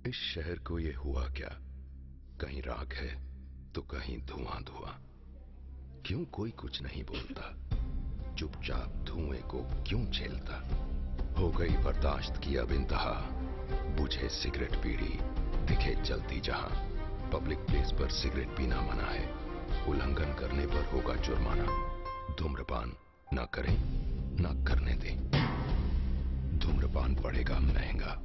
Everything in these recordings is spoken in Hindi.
इस शहर को ये हुआ क्या? कहीं राख है तो कहीं धुआं धुआं। क्यों कोई कुछ नहीं बोलता? चुपचाप धुएं को क्यों झेलता? हो गई बर्दाश्त की अब इंतहा। बुझे सिगरेट बीड़ी दिखे जलती जहां। पब्लिक प्लेस पर सिगरेट पीना मना है। उल्लंघन करने पर होगा जुर्माना। धूम्रपान ना करें ना करने दें। धूम्रपान पड़ेगा महंगा।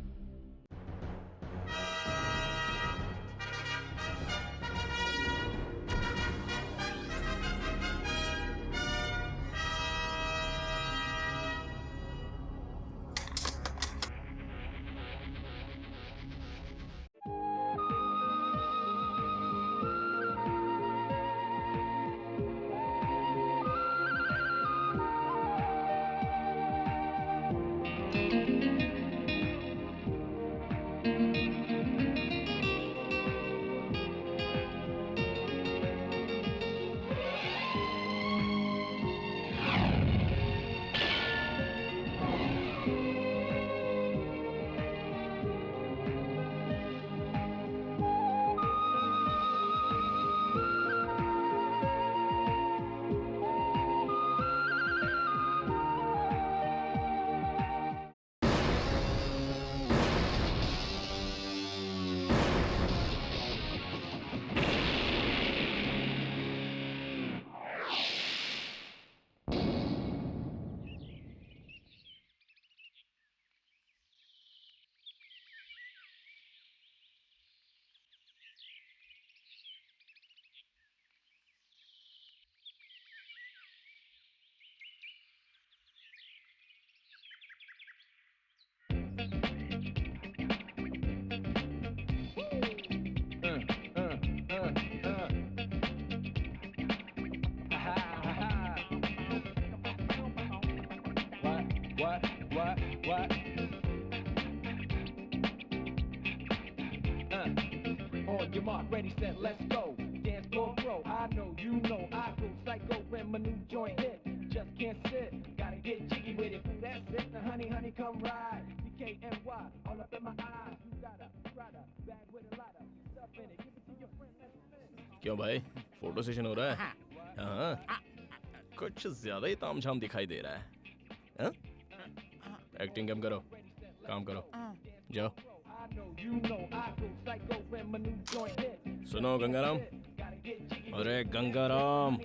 What? On your mark, ready, set, let's go. Dance floor pro. I know, you know, I go psycho when my new joint hit. Just can't sit, gotta get jiggy with it. That's it, now honey, come ride. DKNY, all up in my eyes. You got a rider, bag with a lot of stuff in it. Give it to your friend, let's spin. क्यों भाई, फोटो सेशन हो रहा है? हाँ, कुछ ज्यादा ही तामझाम दिखाई दे रहा है। हाँ? एक्टिंग कम करो, काम करो, जाओ। सुनो गंगाराम, अरे गंगाराम,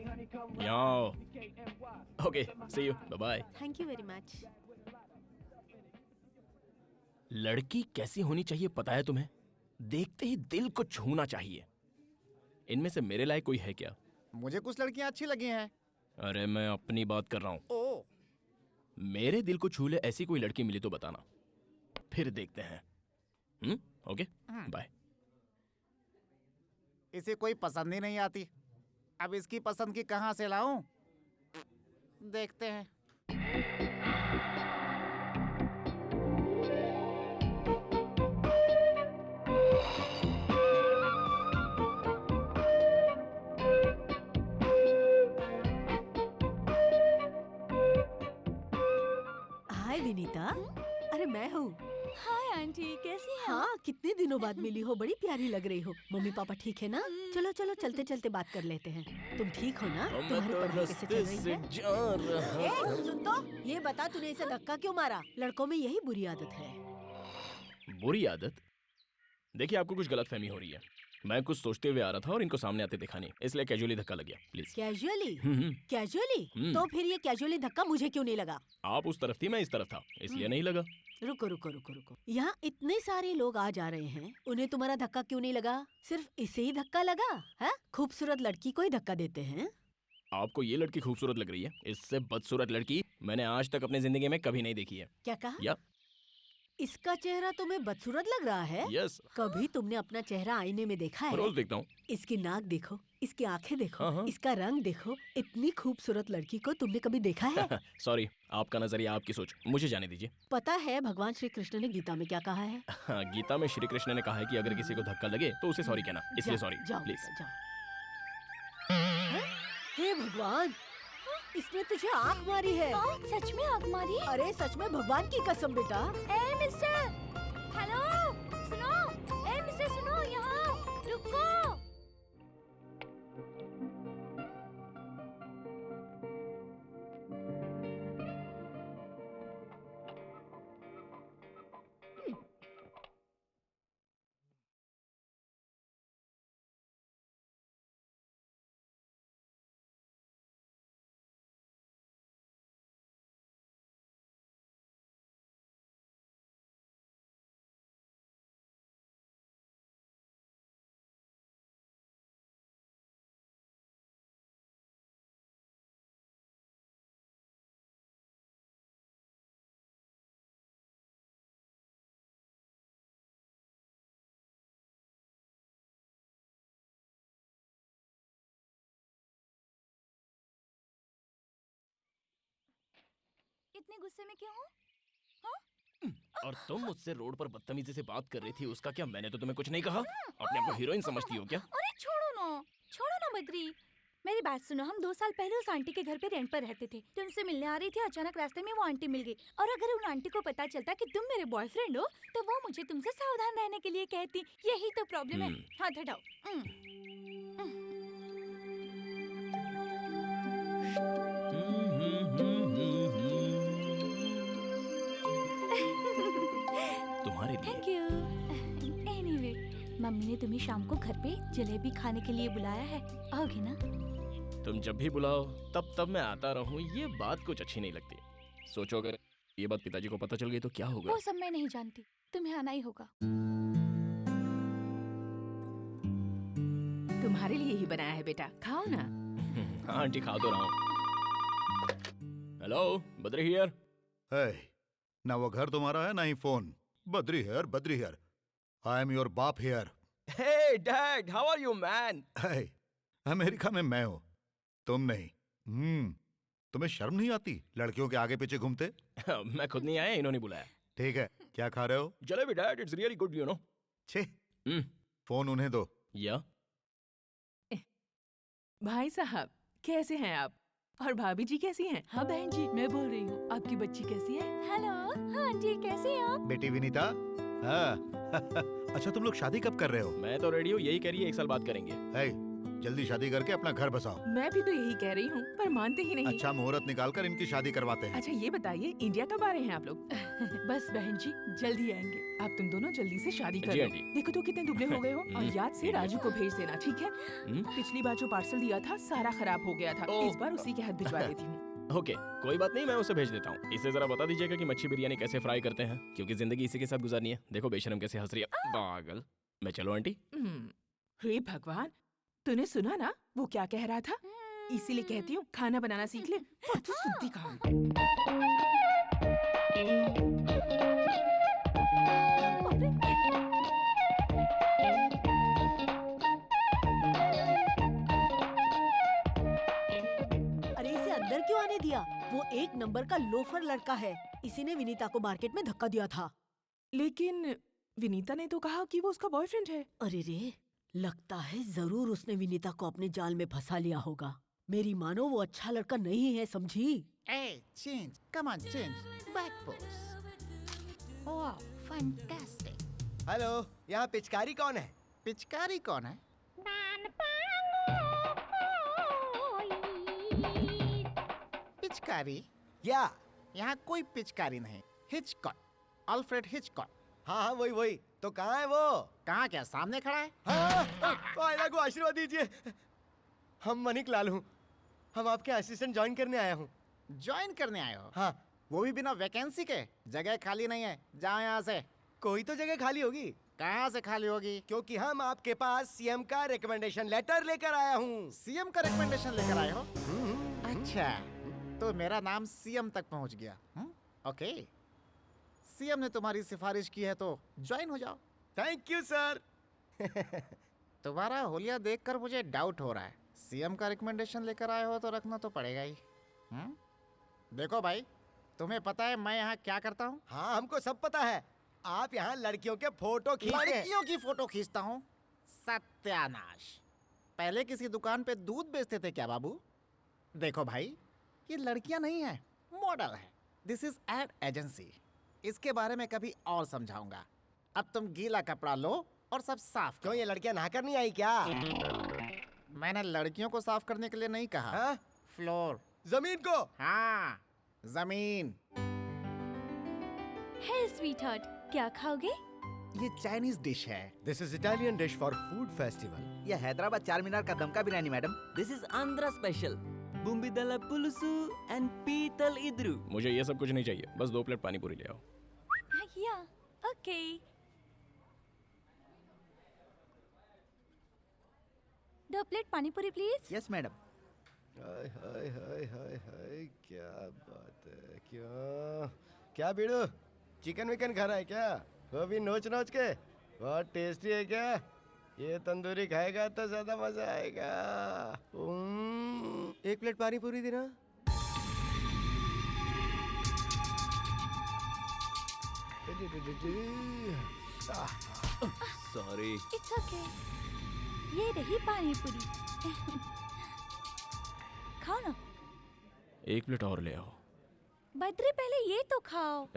यहाँ आओ। Okay, see you, bye bye. Thank you very much. लड़की कैसी होनी चाहिए पता है तुम्हें? देखते ही दिल को छूना चाहिए। इनमें से मेरे लायक कोई है क्या? मुझे कुछ लड़कियां अच्छी लगी हैं। अरे मैं अपनी बात कर रहा हूँ। मेरे दिल को छू ले ऐसी कोई लड़की मिली तो बताना, फिर देखते हैं। Okay, bye. इसे कोई पसंद ही नहीं आती। अब इसकी पसंद की कहाँ से लाऊं? देखते हैं। हाय विनीता। अरे मैं हूँ। हाय आंटी, कैसी हैं? हाँ, कितने दिनों बाद मिली हो, बड़ी प्यारी लग रही हो। मम्मी पापा ठीक है ना? चलो चलो चलते चलते बात कर लेते हैं। तुम ठीक हो ना? तुम्हारी पढ़ाई कैसे चल रही है? सुन तो, ये बता तूने इसे धक्का क्यों मारा? लड़कों में यही बुरी आदत है। बुरी आदत? देखिए आपको कुछ गलतफहमी हो रही है। मैं कुछ सोचते हुए आ रहा था और इनको सामने आते देखा नहीं, इसलिए कैजुअली धक्का लग गया। प्लीज। कैजुअली? कैजुअली? तो फिर ये कैजुअली धक्का मुझे क्यों नहीं लगा? आप उस तरफ थी, मैं इस तरफ था, इसलिए नहीं लगा। रुको रुको रुको रुको, यहाँ इतने सारे लोग आ जा रहे हैं, उन्हें तुम्हारा धक्का क्यों नहीं लगा? सिर्फ इसे ही धक्का लगा है? खूबसूरत लड़की को ही धक्का देते हैं। आपको ये लड़की खूबसूरत लग रही है? इससे बदसूरत लड़की मैंने आज तक अपनी जिंदगी में कभी नहीं देखी है। क्या कहा? या इसका चेहरा तुम्हें बदसूरत लग रहा है? यस। कभी तुमने अपना चेहरा आईने में देखा है? रोज देखता हूँ। इसकी नाक देखो, इसकी आंखें देखो, हाँ। इसका रंग देखो। इतनी खूबसूरत लड़की को तुमने कभी देखा है? सॉरी, आपका नजरिया, आपकी सोच, मुझे जाने दीजिए। पता है भगवान श्री कृष्ण ने गीता में क्या कहा है? गीता में श्री कृष्ण ने कहा है कि अगर किसी को धक्का लगे तो उसे सॉरी कहना, इसलिए सॉरी प्लीज। हे भगवान, इसने तुझे आँख मारी है। सच में आँख मारी? अरे सच में, भगवान की कसम बेटा। ए मिस्टर, हेलो, सुनो, इतने गुस्से में क्यों हो? और तुम मुझसे रोड पर बदतमीजी से बात कर रही थी, उसका क्या? मैंने तो तुम्हें कुछ नहीं कहा। अपने आप को हीरोइन समझती हो क्या? अरे छोड़ो ना बद्री। मेरी बात सुनो, हम 2 साल पहले उस आंटी के घर पे रेंट पर रहते थे। तुमसे मिलने आ रही थी, अचानक रास्ते में वो आंटी मिल गई। और अगर उन आंटी को पता चलता कि तुम मेरे बॉयफ्रेंड हो, तो वो मुझे तुमसे सावधान रहने के लिए कहती। यही तो प्रॉब्लम है। हाथ हटाओ। तुम्हारे लिए। Thank you. एनीवे, मम्मी ने तुम्हें शाम को घर पे जलेबी खाने के लिए बुलाया है। आओगे ना? तुम जब भी बुलाओ तब मैं आता रहूं, ये बात कुछ अच्छी नहीं लगती। सोचो अगर ये बात पिताजी को पता चल गई तो क्या होगा? वो सब मैं नहीं जानती, तुम्हें आना ही होगा। तुम्हारे लिए ही बनाया है बेटा, खाओ ना। हाँ आंटी, खा तो रहा हूँ। Hello, Badri here. है ना, वो घर तुम्हारा है ना ही phone. Badri here. I am your बाप here. Hey dad, how are you man? है, अमेरिका में मैं हूँ, तुम नहीं। तुम्हें शर्म नहीं आती लड़कियों के आगे पीछे घूमते? मैं खुद नहीं आया, इन्होंने बुलाया। ठीक है, क्या खा रहे हो? Jalebi dad, it's really good you know. छे, फोन उन्हें दो। या भाई साहब कैसे हैं आप? और भाभी जी कैसी हैं? हाँ बहन जी, मैं बोल रही हूँ, आपकी बच्ची कैसी है? हेलो, हाँ आंटी, कैसे हैं आप? बेटी विनीता। हाँ अच्छा, तुम लोग शादी कब कर रहे हो? मैं तो रेडी हूँ, यही कह रही है 1 साल बाद करेंगे। है, जल्दी शादी करके अपना घर बसाओ। मैं भी तो यही कह रही हूँ, पर मानते ही नहीं। अच्छा मुहूर्त निकाल कर इनकी शादी करवाते हैं। अच्छा ये बताइए, इंडिया कब आ रहे हैं आप लोग? बस बहन जी, जल्दी आएंगे। आप तुम दोनों जल्दी से शादी कर जी लो। आंटी। देखो तो कितने दुबले हो गए हो। और याद से राजू को भेज देना, ठीक है? पिछली बार जो पार्सल दिया था सारा खराब हो गया था, ओह। इस बार उसी के हाथ भिजवा देती हूँ। ओके, कोई बात नहीं, मैं उसे भेज देता हूँ। इसे जरा बता दीजिएगा कि मच्छी बिरयानी कैसे फ्राई करते हैं, क्योंकि जिंदगी इसी के साथ गुजारनी है। देखो बेशरम कैसे हंस रही है, पागल। मैं चलो आंटी। हे भगवान, तूने सुना ना वो क्या कह रहा था? इसीलिए कहती हूँ खाना बनाना सीख ले। और तू सुनती कहाँ? अरे इसे अंदर क्यों आने दिया? वो 1 नंबर का लोफर लड़का है। इसी ने विनीता को मार्केट में धक्का दिया था। लेकिन विनीता ने तो कहा कि वो उसका बॉयफ्रेंड है। अरे रे, लगता है जरूर उसने विनीता को अपने जाल में फंसा लिया होगा। मेरी मानो वो अच्छा लड़का नहीं है, समझी? Hey, change. Come on, change. Back pose. Wow, fantastic. Hello, यहाँ पिचकारी कौन है? पिचकारी कौन है? पिचकारी? या यहाँ कोई पिचकारी नहीं। Hitchcock, Alfred Hitchcock. हाँ वही। तो कहाँ है वो? कहाँ क्या सामने खड़ा है? आयला को आशीर्वाद दीजिए। हम मनिक लाल हूँ, हम आपके असिस्टेंट ज्वाइन करने आया हूँ। ज्वाइन करने आए हो? हाँ। वो भी बिना वैकेंसी के? जगह खाली नहीं है, जाओ यहाँ से। कोई तो जगह खाली होगी। कहाँ से खाली होगी? क्योंकि हम आपके पास सीएम का रिकमेंडेशन लेटर लेकर आया हूँ। सीएम का रिकमेंडेशन लेकर आए हो? अच्छा, तो मेरा नाम सीएम तक पहुँच गया। ओके, सीएम ने तुम्हारी सिफारिश की है तो ज्वाइन हो जाओ। Thank you sir. तुम्हारा होलिया देखकर मुझे डाउट हो रहा है। सीएम का रिकमेंडेशन लेकर आए हो तो रखना तो पड़ेगा ही। देखो भाई, तुम्हें पता है मैं यहाँ क्या करता हूँ? हाँ हमको सब पता है। आप यहाँ लड़कियों के फोटो खींचते हैं। लड़कियों की फोटो खींचता हूँ? सत्यानाश। पहले किसी दुकान पे दूध बेचते थे क्या बाबू? देखो भाई, ये लड़कियां नहीं है, मॉडल है। This is ad agency. इसके बारे में कभी और समझाऊंगा। अब तुम गीला कपड़ा लो और सब साफ क्यों, ये लड़कियां नहा कर नहीं आई क्या? मैंने लड़कियों को साफ करने के लिए नहीं कहा। हाँ? फ्लोर, जमीन को। हाँ जमीन। हे स्वीटहार्ट, क्या खाओगे? ये चाइनीज डिश है। This is Italian dish for food festival. ये हैदराबाद चार मीनार का दमका biryani madam. This is Andhra special bommidala pulusu and पीतल इद्रू। मुझे ये सब कुछ नहीं चाहिए, बस 2 प्लेट पानी पूरी ले आओ। या, okay. 2 plate pani puri please. Yes madam. Hi hi hi hi hi, क्या बात है। क्या बीड़ू, चिकन विकन खा रहा है क्या? वो भी नोच नोच के। बहुत टेस्टी है क्या? ये तंदूरी खाएगा तो ज्यादा मजा आएगा। 1 प्लेट पानी पूरी देना। सॉरी। It's okay. ये रही पानी पूरी। खाओ ना। एक प्लेट और ले आओ। बद्री पहले ये तो खाओ।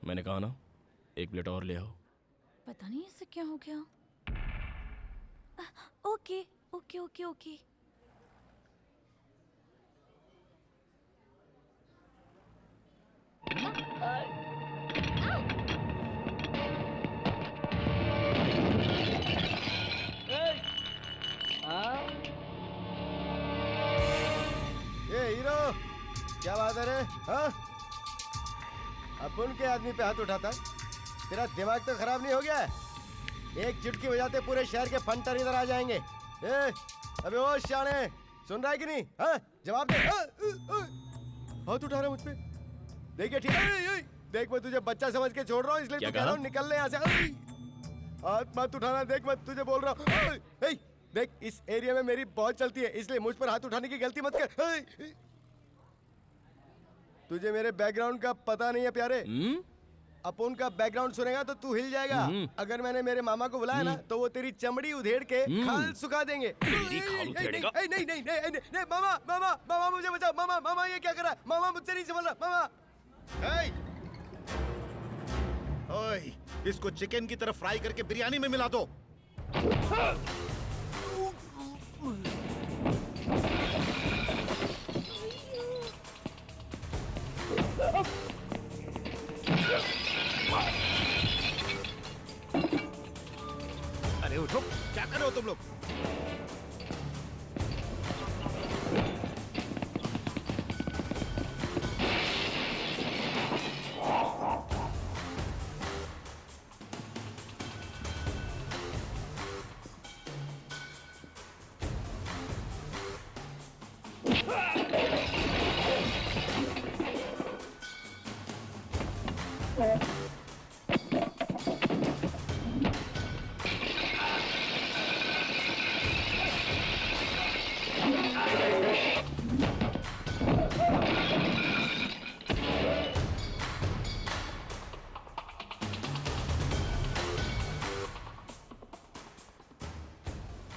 मैंने कहा ना, एक प्लेट और ले आओ। पता नहीं इससे क्या हो गया। Okay okay okay okay. ये हीरो, क्या बात है रे? हाँ? अपन के आदमी पे हाथ उठाता? तेरा दिमाग तो खराब नहीं हो गया है? एक चुटकी बजाते पूरे शहर के फंटर इधर आ जाएंगे। अबे ओ शाने, सुन रहा है कि नहीं? हाँ? जवाब दे। हाथ उठा रहा मुझ पे? देखिए ठीक है। देख मैं तुझे बच्चा समझ के छोड़ रहा हूँ, इसलिए तू कह रहा हूँ निकलने यहाँ से। हाथ मत उठाना, देख मैं तुझे बोल रहा हूँ। देख इस एरिया में मेरी बहुत चलती है, इसलिए मुझ पर हाथ उठाने की गलती मत कर। तुझे मेरे बैकग्राउंड का पता नहीं है प्यारे। अपन का बैकग्राउंड सुनेगा तो तू हिल जाएगा। अगर मैंने मेरे मामा को बुलाया ना तो वो तेरी चमड़ी उधेड़ के खाल सुखा देंगे। नहीं नहीं नहीं नहीं मामा मामा मामा मुझे बचाओ। मामा मामा ये क्या कर रहा है? मामा मुझसे नहीं संभल रहा। मामा ओए, इसको चिकन की तरफ फ्राई करके बिरयानी में मिला दो। अरे उठो, क्या कर रहे हो तुम लोग?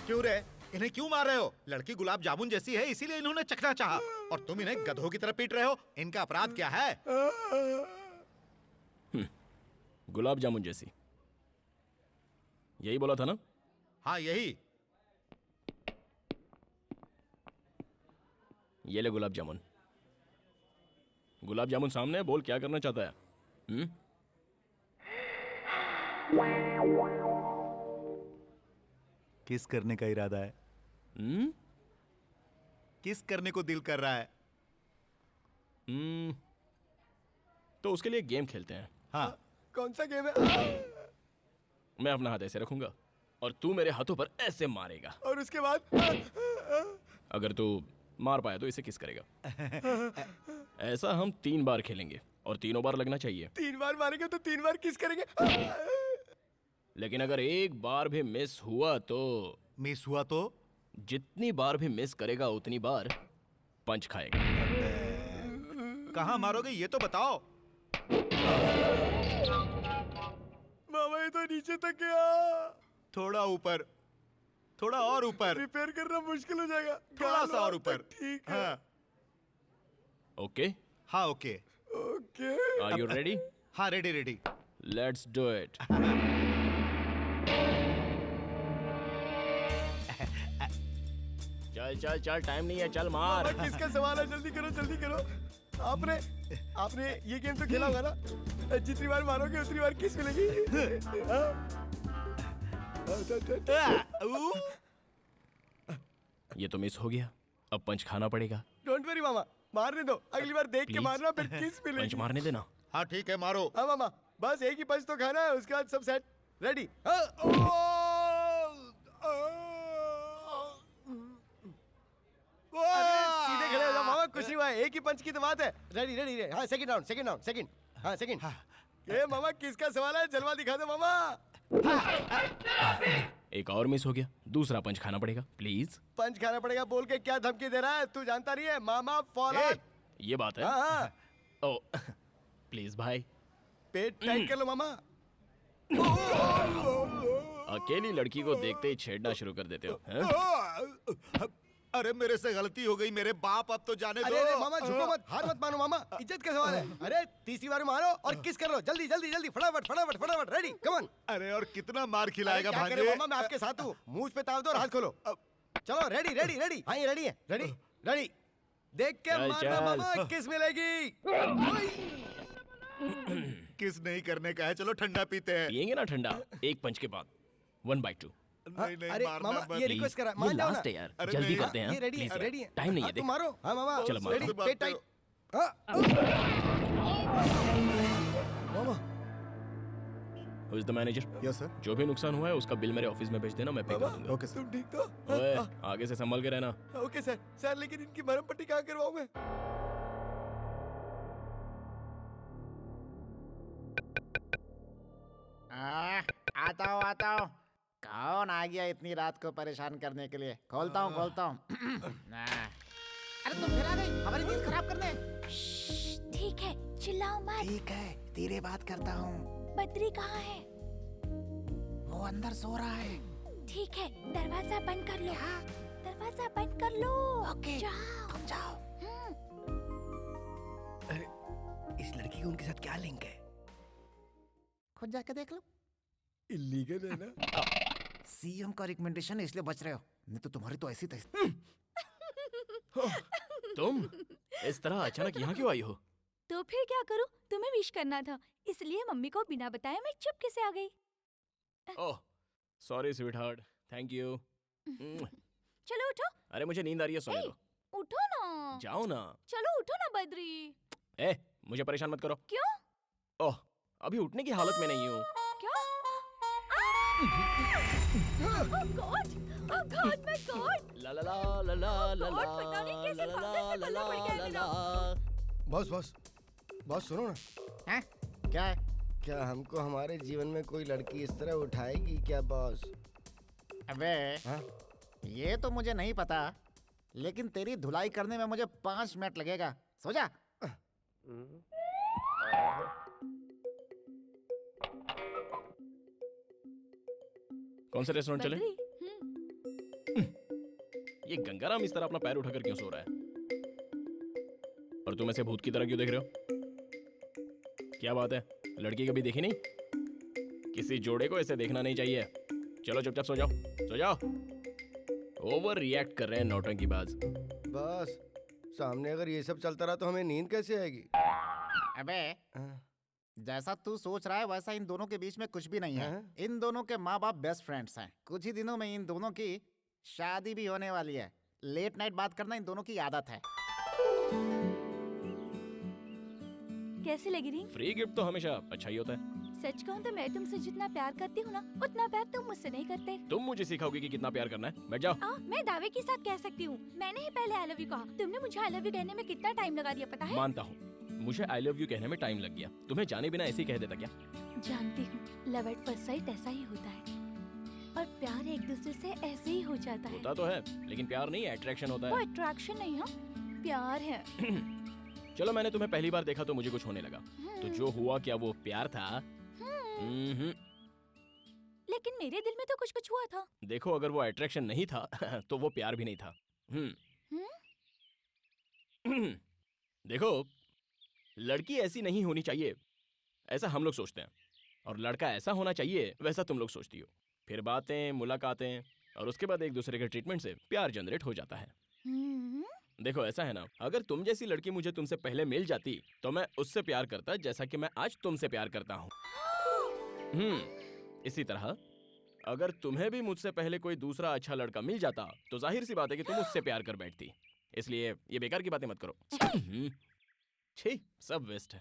क्यों रे? इन्हें क्यों मार रहे हो? लड़की गुलाब जामुन जैसी है, इसीलिए इन्होंने चखना चाहा, और तुम इन्हें गधों की तरह पीट रहे हो। इनका अपराध क्या है? गुलाब जामुन जैसी, यही बोला था ना? हाँ यही। ये ले गुलाब जामुन। गुलाब जामुन सामने है, बोल क्या करना चाहता है? किस करने का इरादा है? किस करने को दिल कर रहा है? तो उसके लिए गेम खेलते हैं। हाँ। कौन सा गेम है? मैं अपना हाथ ऐसे रखूंगा और तू मेरे हाथों पर ऐसे मारेगा, और उसके बाद अगर तू मार पाया तो इसे किस करेगा। ऐसा हम 3 बार खेलेंगे और तीनों बार लगना चाहिए। 3 बार मारेंगे तो 3 बार किस करेंगे? लेकिन अगर एक बार भी मिस हुआ तो? मिस हुआ तो जितनी बार भी मिस करेगा उतनी बार पंच खाएगा। कहाँ मारोगे ये तो बताओ। मामा ये तो नीचे तक गया। थोड़ा ऊपर, थोड़ा और ऊपर। रिपेयर करना मुश्किल हो जाएगा। थोड़ा सा और ऊपर। ठीक है। हाँ। ओके? हाँ okay. Okay. Are you ready? हाँ ready ready. Let's do it. चल चल चल, टाइम नहीं है, चल मार। किसका सवाल है? जल्दी करो जल्दी करो। आपने ये गेम तो खेला होगा ना? जितनी बार मारोगे उतनी बार किस मिलेगी। ये तो मिस हो गया, अब पंच खाना पड़ेगा। डोंट वरी मामा, मारने दो। अगली बार देख के मारना, फिर किस मिलेगी। पंच मारने देना। हाँ ठीक है, मारो। हाँ मामा, बस एक ही पंच तो खाना है, उसके बाद सब सेट। रेडी? सीधे खड़े हो जाओ मामा, कुछ नहीं हुआ। एक ही पंच की तो बात है। Ready ready ready. हाँ second round, second round, second. हाँ सेकंड। ये मामा किसका सवाल है? जलवा दिखा दो मामा। एक और मिस हो गया, दूसरा पंच खाना पड़ेगा। प्लीज। पंच खाना पड़ेगा बोल के क्या धमकी दे रहा है? तू जानता नहीं है मामा फॉलो। ये बात है। हाँ। ओ प्लीज भाई। पेट टाइट कर लो मामा। अकेली लड़की को देखते ही छेड़ना शुरू कर देते हो, हैं? अरे मेरे से गलती हो गई मेरे बाप, अब तो जाने दो। अरे मामा झुको मत, हार मत मानो मामा, इज्जत का सवाल है। अरे तीसरी बार मारो और किस कर लो, जल्दी जल्दी जल्दी, फटाफट फटाफट फटाफट, रेडी कम ऑन। अरे और कितना मार खिलाएगा क्या भांजे? करे मामा, मैं आपके साथ हूँ। मुंह पे ताव दो और हाथ खोलो। चलो रेडी रेडी रेडी, हाँ ये रेडी है, रेडी रेडी। देख के चल, मारना चल। मामा, किस मिलेगी। किस नहीं करने का है, चलो ठंडा पीते हैं। पियेंगे ना ठंडा, एक पंच के बाद 1/2। नहीं नहीं अरे मारना मामा मत। ये रिक्वेस्ट करा, ये मान जाओ ना। लास्ट है यार, अरे जल्दी नहीं, करते हैं। ये रेडी है, Please रेडी है। यार, टाइम नहीं है, हाँ, देख। तुम मारो, हाँ मामा। चलो, मारो। Ready, pet tight. Mama Who is the manager? Yes sir. जो भी नुकसान हुआ है उसका बिल मेरे ऑफिस में भेज देना, मैं पे कर दूंगा। Okay sir. तुम ठीक तो? ओए, आगे से संभल के रहना। Okay sir. सर लेकिन इनकी मरहम पट्टी कहाँ करवाऊं मैं? आता हूँ। कौन आ गया इतनी रात को परेशान करने के लिए? खोलता हूँ। अरे तुम फिर आ गई हमारी नींद खराब करने। ठीक है, चिल्लाओ मत। ठीक है, धीरे बात करता हूँ। बद्री कहाँ है? वो अंदर सो रहा है। ठीक है, दरवाजा बंद कर लो। दरवाजा बंद कर लो। ओके, जाओ। तुम जाओ। इस लड़की का उनके साथ क्या लिंक है? खुद जाके देख लो। इलीगल है ना? सीएम का रिकमेंडेशन है इसलिए बच रहे हो, नहीं तो तुम्हारी तो ऐसी तुम इस तरह अचानक यहाँ क्यों आई हो? तो फिर क्या करूं? तुम्हें विश करना था, इसलिए मम्मी को बिना बताए मैं चुपके से आ गई। Oh, sorry sweetheart, thank you. चलो उठो। अरे मुझे नींद आ रही है, सोने दो। उठो ना। जाओ ना। चलो उठो ना बद्री। ए, मुझे परेशान मत करो। क्यों? ओह, अभी उठने की हालत में नहीं हूँ। क्या? Oh God, my God! La La La La La La God, पता नहीं कैसे भागने से गला पड़ गया मेरा। बॉस बॉस बॉस सुनो ना। हैं? क्या है? क्या हमको हमारे जीवन में कोई लड़की इस तरह उठाएगी क्या बॉस? अबे हाँ? ये तो मुझे नहीं पता, लेकिन तेरी धुलाई करने में मुझे 5 मिनट लगेगा। सो जा। कौन से रेस्टोरेंट चले? बद्री, ये गंगाराम इस तरह अपना पैर उठाकर क्यों सो रहा है? और तुम ऐसे भूत की तरह क्यों देख रहे हो? क्या बात है, लड़की कभी देखी नहीं? किसी जोड़े को ऐसे देखना नहीं चाहिए। चलो चुपचाप सो जाओ, सो जाओ। ओवर रिएक्ट कर रहे हैं नौटंकीबाज। बस सामने अगर ये सब चलता रहा तो हमें नींद कैसे आएगी? अबे जैसा तू सोच रहा है वैसा इन दोनों के बीच में कुछ भी नहीं है। हाँ? इन दोनों के माँ बाप बेस्ट फ्रेंड्स हैं। कुछ ही दिनों में इन दोनों की शादी भी होने वाली है। लेट नाइट बात करना इन दोनों की आदत है। कैसी लगी रिंग? फ्री गिफ्ट तो हमेशा अच्छा ही होता है। सच कहूँ तो मैं तुमसे जितना प्यार करती हूँ ना, उतना प्यार तुम मुझसे नहीं करते। तुम मुझे सिखाओगी कि कितना प्यार करना है? बैठ जाओ। मैं दावे के साथ कह सकती हूँ, मैंने ही पहले आई लव यू कहा। तुमने मुझे आई लव यू कहने में कितना टाइम लगा दिया पता है? मानता हूँ, मुझे आई लव यू कहने में टाइम लग गया। तुम्हें जाने बिना ऐसे ही कह देता क्या? जानती हूँ, लव एट फर्स्ट साइट ऐसा ही होता है, और प्यार एक दूसरे से ऐसे ही हो जाता है। होता तो है, लेकिन प्यार नहीं, अट्रैक्शन होता वो है। अट्रैक्शन नहीं है, प्यार है। चलो, मैंने तुम्हें पहली बार देखा तो मुझे कुछ होने लगा। तो जो हुआ क्या वो प्यार था? लेकिन मेरे दिल में तो कुछ कुछ हुआ था। देखो, अगर वो अट्रैक्शन नहीं था तो वो प्यार भी नहीं था। देखो, लड़की ऐसी नहीं होनी चाहिए, ऐसा हम लोग सोचते हैं, और लड़का ऐसा होना चाहिए वैसा तुम लोग सोचती हो। फिर बातें, मुलाकातें, और उसके बाद एक दूसरे के ट्रीटमेंट से प्यार जनरेट हो जाता है। देखो, ऐसा है ना, अगर तुम जैसी लड़की मुझे तुमसे पहले मिल जाती तो मैं उससे प्यार करता जैसा कि मैं आज तुमसे प्यार करता हूँ। इसी तरह अगर तुम्हें भी मुझसे पहले कोई दूसरा अच्छा लड़का मिल जाता तो जाहिर सी बात है कि तुम उससे प्यार कर बैठती। इसलिए ये बेकार की बातें मत करो। छी, सब वेस्ट है।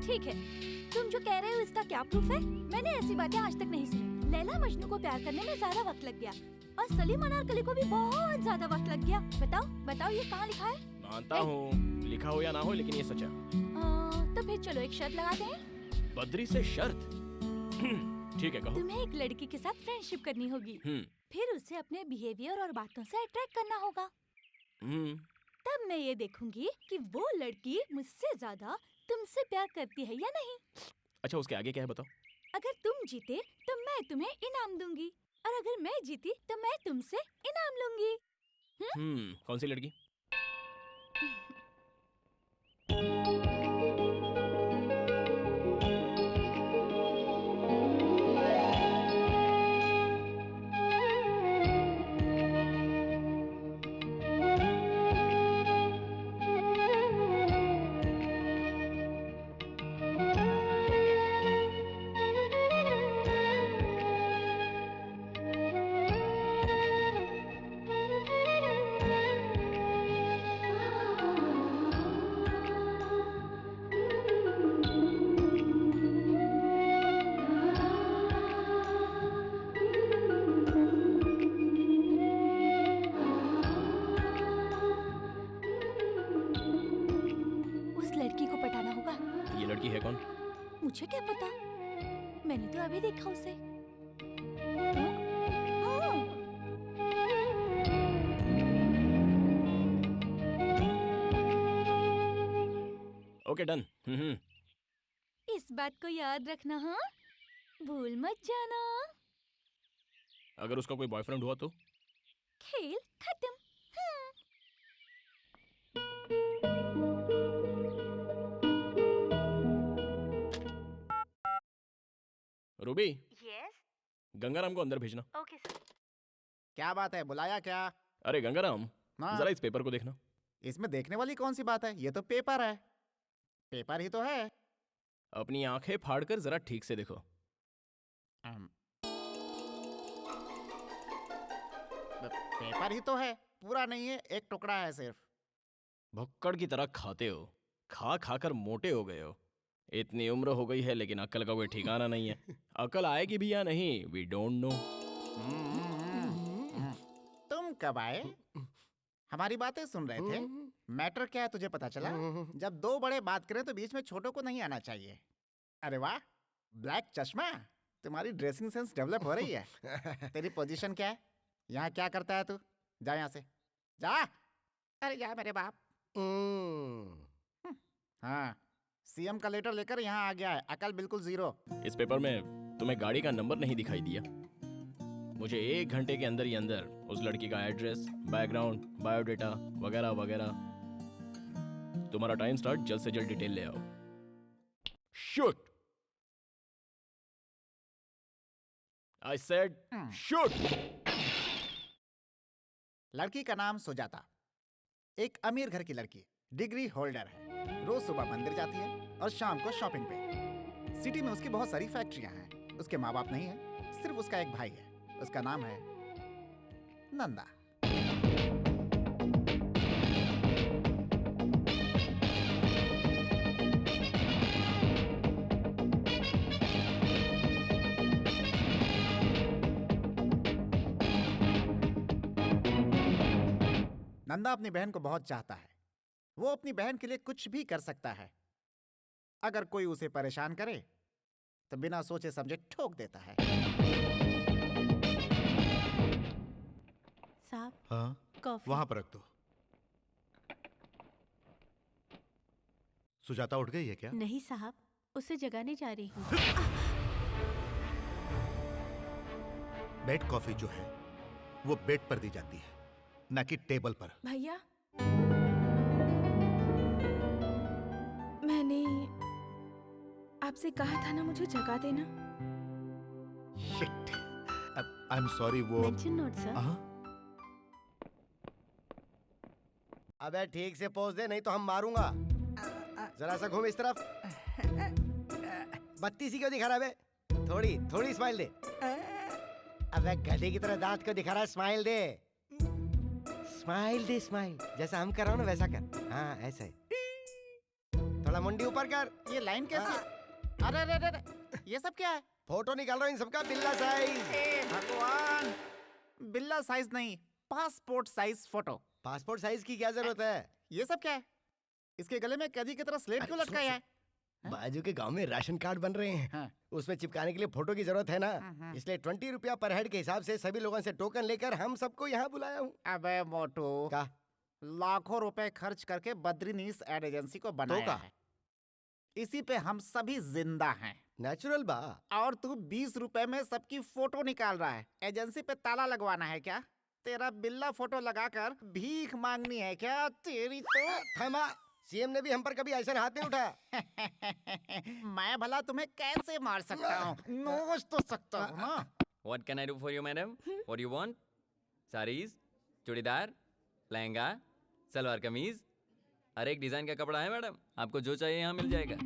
ठीक है, तुम जो कह रहे हो इसका क्या प्रूफ है? मैंने ऐसी बातें आज तक नहीं सुनी। लैला मजनू को प्यार करने में ज्यादा वक्त लग गया, और सलीम अनारकली को भी बहुत ज्यादा वक्त लग गया। बताओ बताओ, ये कहाँ लिखा है? मानता हूँ, लिखा हो या ना हो, लेकिन ये सच है। तो फिर चलो एक शर्त लगाते हैं। बद्री से शर्त? ठीक है, कहो। तुम्हें एक लड़की के साथ फ्रेंडशिप करनी होगी, फिर उसे अपने बिहेवियर और बातों से अट्रैक्ट करना होगा। तब मैं ये देखूंगी कि वो लड़की मुझसे ज्यादा तुमसे प्यार करती है या नहीं? अच्छा उसके आगे क्या है बताओ? अगर तुम जीते तो मैं तुम्हें इनाम दूंगी और अगर मैं जीती तो मैं तुमसे इनाम लूंगी। कौन सी लड़की? उस लड़की को पटाना होगा। ये लड़की है कौन? मुझे क्या पता, मैंने तो अभी देखा उसे। हाँ? हाँ। Okay done. इस बात को याद रखना, हाँ? भूल मत जाना। अगर उसका कोई बॉयफ्रेंड हुआ तो? खेल खत्म। रूबी, यस, गंगाराम को अंदर भेजना। Okay sir. क्या बात है, बुलाया क्या? अरे गंगाराम, हाँ। जरा इस पेपर को देखना। इसमें देखने वाली कौन सी बात है, ये तो पेपर है। पेपर ही तो है। अपनी आंखें फाड़कर जरा ठीक से देखो। पेपर ही तो है, पूरा नहीं है, एक टुकड़ा है सिर्फ। भुक्कड़ की तरह खाते हो, खा खा कर मोटे हो गए हो। इतनी उम्र हो गई है लेकिन अक्ल का कोई ठिकाना नहीं है। अक्ल आएगी भी या नहीं, वी डोंट नो। तुम कब आए? हमारी बातें सुन रहे थे। मैटर क्या है तुझे पता चला? जब दो बड़े बात करें तो बीच में छोटों को नहीं आना चाहिए। अरे वाह, ब्लैक चश्मा, तुम्हारी ड्रेसिंग सेंस डेवलप हो रही है। तेरी पोजीशन क्या है? यहाँ क्या करता है तू? जा यहाँ से, जा। अरे जा मेरे बाप। हाँ, सीएम का लेटर लेकर यहाँ आ गया है, अकल बिल्कुल जीरो। इस पेपर में तुम्हें गाड़ी का नंबर नहीं दिखाई दिया? मुझे 1 घंटे के अंदर ही अंदर उस लड़की का एड्रेस, बैकग्राउंड, बायोडेटा वगैरह वगैरह। तुम्हारा टाइम स्टार्ट, जल्द से जल्द डिटेल ले आओ। शूट! I said shoot! लड़की का नाम सुजाता, एक अमीर घर की लड़की, डिग्री होल्डर है। रोज सुबह मंदिर जाती है और शाम को शॉपिंग पे। सिटी में उसकी बहुत सारी फैक्ट्रियां हैं। उसके माँ बाप नहीं है, सिर्फ उसका एक भाई है। उसका नाम है नंदा। नंदा अपनी बहन को बहुत चाहता है। वो अपनी बहन के लिए कुछ भी कर सकता है। अगर कोई उसे परेशान करे तो बिना सोचे समझे ठोक देता है। साहब, हाँ, कॉफी। वहां पर रख दो। सुजाता उठ गई है क्या? नहीं साहब, उसे जगाने जा रही हूँ। बेड कॉफी जो है वो बेड पर दी जाती है, ना कि टेबल पर। भैया, मैंने आपसे कहा था ना मुझे जगा देना। Shit, I am sorry. वो मेंशन नोट सर। अबे ठीक से पोज दे, नहीं तो हम मारूंगा। जरा सा घूम इस तरफ। बत्ती सी क्यों दिखा रहा है बे? थोड़ी थोड़ी स्माइल दे। अबे गधे की तरह दांत क्यों दिखा रहा है? स्माइल दे, स्माइल दे, स्माइल। जैसा हम कर रहा हूँ ना वैसा कर। हाँ ऐसा ही। थोड़ा मुंडी ऊपर कर। ये लाइन कैसे? अरे अरे अरे, ये सब क्या है? फोटो निकाल रहा हूँ इन सबका, बिल्ला साइज। हे भगवान, बिल्ला साइज नहीं, passport size photo. Passport size की क्या जरूरत है? ये सब क्या है? इसके गले में कैदी की तरह स्लेट क्यों लटकाया है? बाजू के गांव में राशन कार्ड बन रहे हैं। हाँ। उसमें चिपकाने के लिए फोटो की जरूरत है ना, इसलिए 20 रुपया पर हेड के हिसाब से सभी लोगों से टोकन लेकर हम सबको यहाँ बुलाया हूँ। अबे मोटू, क्या? लाखों रुपए खर्च करके बद्रीनीस एड एजेंसी को बनाया का? है। इसी पे हम सभी जिंदा हैं। नेचुरल बा। और तू 20 रुपए में सबकी फोटो निकाल रहा है। एजेंसी पे ताला लगवाना है क्या? तेरा बिल्ला फोटो लगाकर भीख मांगनी है क्या? तेरी तो थमा। सीएम ने भी हम पर कभी ऐसा हाथ नहीं उठाया। मैं भला तुम्हें कैसे मार सकता हूँ? नोच तो सकता हूँ ना। What can I do for you, madam? What do you want? Sarees, churidar, lehenga, salwar kameez, हर एक डिजाइन का कपड़ा है मैडम। आपको जो चाहिए यहाँ मिल जाएगा।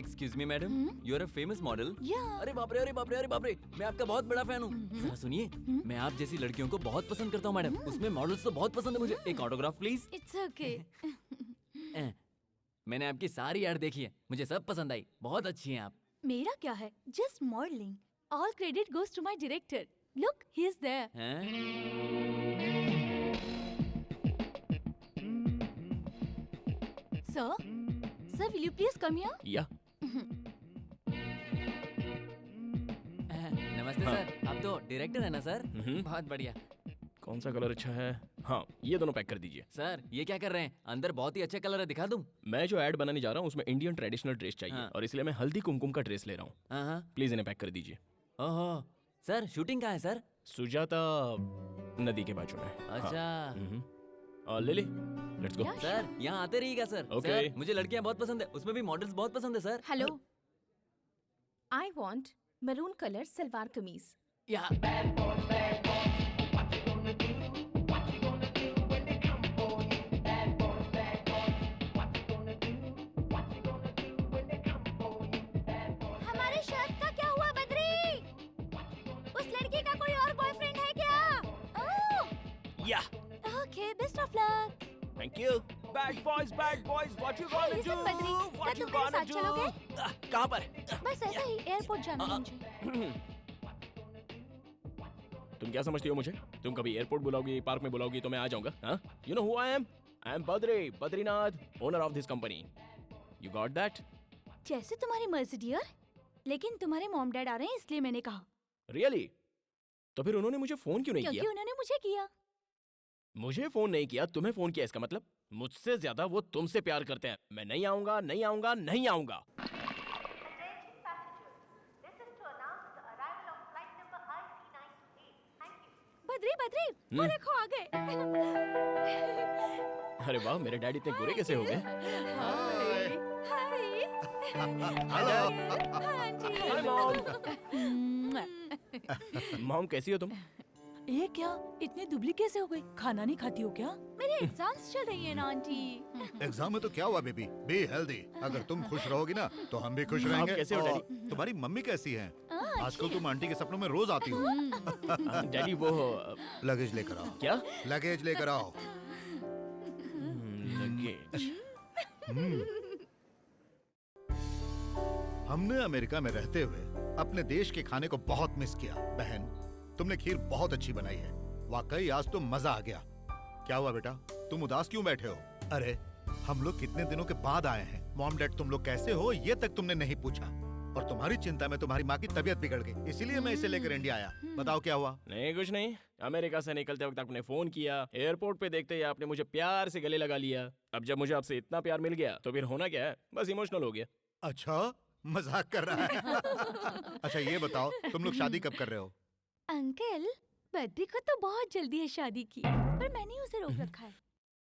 Excuse me, madam. You are a famous model. Yeah. अरे बाप रे, अरे बाप रे, अरे बाप रे, मैं आपका बहुत बड़ा फैन हूँ। जरा सुनिए, मैं आप जैसी लड़कियों को बहुत पसंद करता हूँ मैडम। उसमें मॉडल्स तो बहुत पसंद है मुझे। एक ऑटोग्राफ प्लीज। It's okay. मैंने आपकी सारी ऐड देखी है, मुझे सब पसंद आई। बहुत अच्छी हैं आप। मेरा क्या है? Just modeling. All credit goes to my director. Look, he is there. Sir, sir, will you please come here? या नमस्ते सर, आप तो डायरेक्टर है ना सर? बहुत बढ़िया। कौन सा कलर अच्छा है? हाँ, ये दोनों पैक कर दीजिए। सर ये क्या कर रहे हैं? अंदर बहुत ही अच्छे कलर है, दिखा दूं? मैं जो ऐड बनाने जा रहा हूँ उसमें इंडियन ट्रेडिशनल ड्रेस चाहिए। हाँ। और इसलिए मैं हल्दी कुमकुम का ड्रेस ले रहा हूँ। हाँ। प्लीज इन्हें पैक कर दीजिए। ओहो सर, शूटिंग कहाँ है सर? सुजाता नदी के बाजू में। अच्छा। ले ले, लेट्स गो। सर यहाँ आते रहिएगा सर। Okay. सर मुझे लड़कियाँ बहुत पसंद है, उसमें भी मॉडल्स बहुत पसंद है sir. Hello, I want maroon colour salwar kameez. या हमारे शर्ट का क्या हुआ बद्री? उस लड़की का कोई और बॉयफ्रेंड है क्या? ओह, या okay, best of luck. Thank you. Bad boys, what you gonna Listen, do? Badri, क्या तुम मेरे साथ चलोगे? कहाँ पर? बस ऐसे ही एयरपोर्ट जाना है मुझे। तुम क्या समझती हो मुझे? तुम कभी एयरपोर्ट बुलाओगी, पार्क में बुलाओगी तो मैं आ जाऊंगा। हाँ? You know who I am? I am Badrinath, owner of this company. You got that? जैसे तुम्हारी मर्जी डियर, लेकिन तुम्हारे मॉम डैड आ रहे हैं इसलिए मैंने कहा। Really? तो फिर उन्होंने मुझे फोन क्यों नहीं क्योंकि किया? उन्होंने मुझे किया। मुझे फोन नहीं किया, तुम्हें फोन किया, इसका मतलब मुझसे ज्यादा वो तुमसे प्यार करते हैं। मैं नहीं आऊंगा, नहीं आऊंगा, नहीं आऊंगा। बद्री, वो देखो आ गए। अरे वाह, मेरे डैडी इतने गोरे कैसे हो गए? हाय। हाय मॉम, कैसी हो तुम? ये क्या, इतने दुबली कैसे हो गई? खाना नहीं खाती हो क्या? मेरे एग्जाम्स चल रही है ना आंटी। एग्जाम में तो क्या हुआ बेबी, बी हेल्दी। अगर तुम खुश रहोगी ना तो हम भी खुश रहेंगे। आप कैसे हो और डैडी? तुम्हारी मम्मी कैसी है? आजकल तुम आंटी के सपनों में रोज आती हो। डैडी वो लगेज लेकर आओ। क्या? लगेज लेकर आओ। लगेज। हमने अमेरिका में रहते हुए अपने देश के खाने को बहुत मिस किया। बहन, तुमने खीर बहुत अच्छी बनाई है। वाकई आज तो मजा आ गया। क्या हुआ बेटा, तुम उदास क्यों बैठे हो? अरे हम लोग कितने दिनों के बाद आए हैं। मॉम डैड तुम लोग कैसे हो ये तक तुमने नहीं पूछा। और तुम्हारी चिंता में तुम्हारी माँ की तबीयत बिगड़ गई, इसीलिए मैं इसे लेकर इंडिया आया। बताओ क्या हुआ? नहीं, कुछ नहीं। अमेरिका से निकलते वक्त आपने फोन किया, एयरपोर्ट पे देखते ही आपने मुझे प्यार से गले लगा लिया। अब जब मुझे आपसे इतना प्यार मिल गया तो फिर होना क्या है, बस इमोशनल हो गया। अच्छा, मजाक कर रहा है। अच्छा ये बताओ, तुम लोग शादी कब कर रहे हो? अंकल, बद्री को तो बहुत जल्दी है शादी की, पर मैंने उसे रोक रखा है।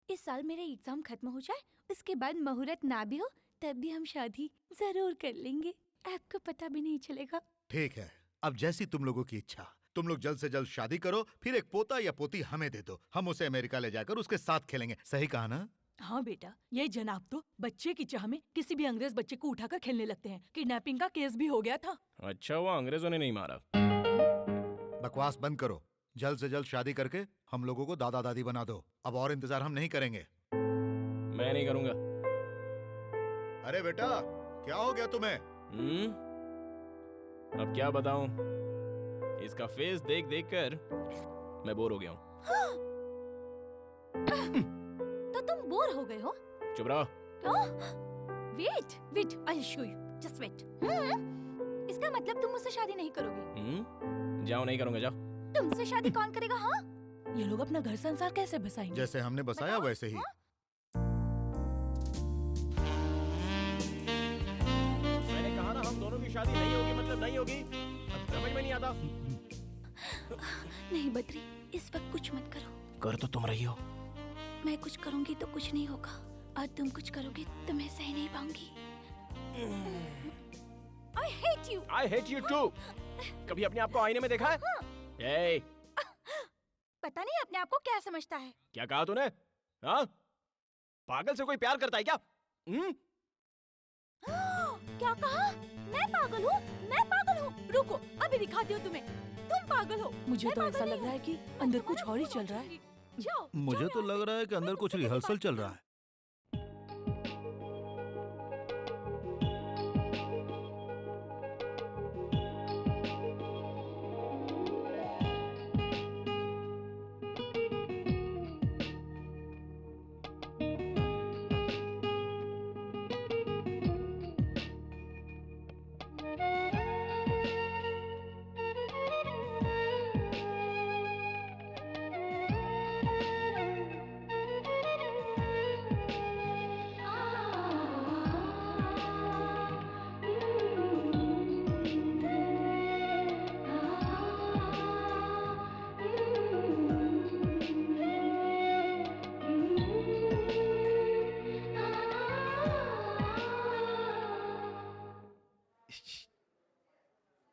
इस साल मेरा एग्जाम खत्म हो जाए, उसके बाद मुहूर्त ना भी हो तब भी हम शादी जरूर कर लेंगे। आपको पता भी नहीं चलेगा। ठीक है, अब जैसी तुम लोगों की इच्छा। तुम लोग जल्द से जल्द शादी करो, फिर एक पोता या पोती हमें दे दो। हम उसे अमेरिका ले जाकर उसके साथ खेलेंगे। सही कहा ना? हाँ बेटा, ये जनाब तो बच्चे की चाह में किसी भी अंग्रेज बच्चे को उठाकर खेलने लगते हैं। किडनैपिंग का केस भी हो गया था। अच्छा, वो अंग्रेजों ने नहीं मारा। बकवास बंद करो। जल्द से जल्द शादी करके हम लोगों को दादा दादी बना दो। अब और इंतजार हम नहीं करेंगे। मैं नहीं करूंगा। अरे बेटा, क्या हो गया तुम्हें? अब क्या बताऊं, इसका फेस देख देख कर मैं बोर हो गया हूँ। तो तुम बोर हो गए हो? चुप रहो। Wait, I show you, just wait. इसका मतलब तुम मुझसे शादी नहीं करोगे? जाओ, नहीं करूंगा, जाओ। तुमसे शादी कौन करेगा? हाँ, ये लोग अपना घर संसार कैसे बसाएंगे? जैसे हमने बसाया वैसे ही। मैंने कहा ना हम दोनों की शादी नहीं होगी मतलब नहीं होगी। अब समझ में नहीं आता। नहीं बद्री, इस वक्त कुछ मत करो। कर तो तुम रही हो। मैं कुछ करूंगी तो कुछ नहीं होगा, और तुम कुछ करोगे तो मैं सह नहीं पाऊंगी। I hate you. I hate you too. कभी अपने आप को आईने में देखा है? Hey. पता नहीं अपने आप को क्या समझता है। क्या कहा तूने? हाँ? पागल से कोई प्यार करता है क्या? क्या कहा? मैं पागल हूँ? मैं पागल हूँ? रुको, अभी दिखाती हूँ तुम्हें। तुम पागल हो। मुझे तो ऐसा लग रहा है कि अंदर कुछ और ही चल रहा है। जाओ। मुझे तो लग रहा है कि अंदर कुछ रिहर्सल चल रहा है।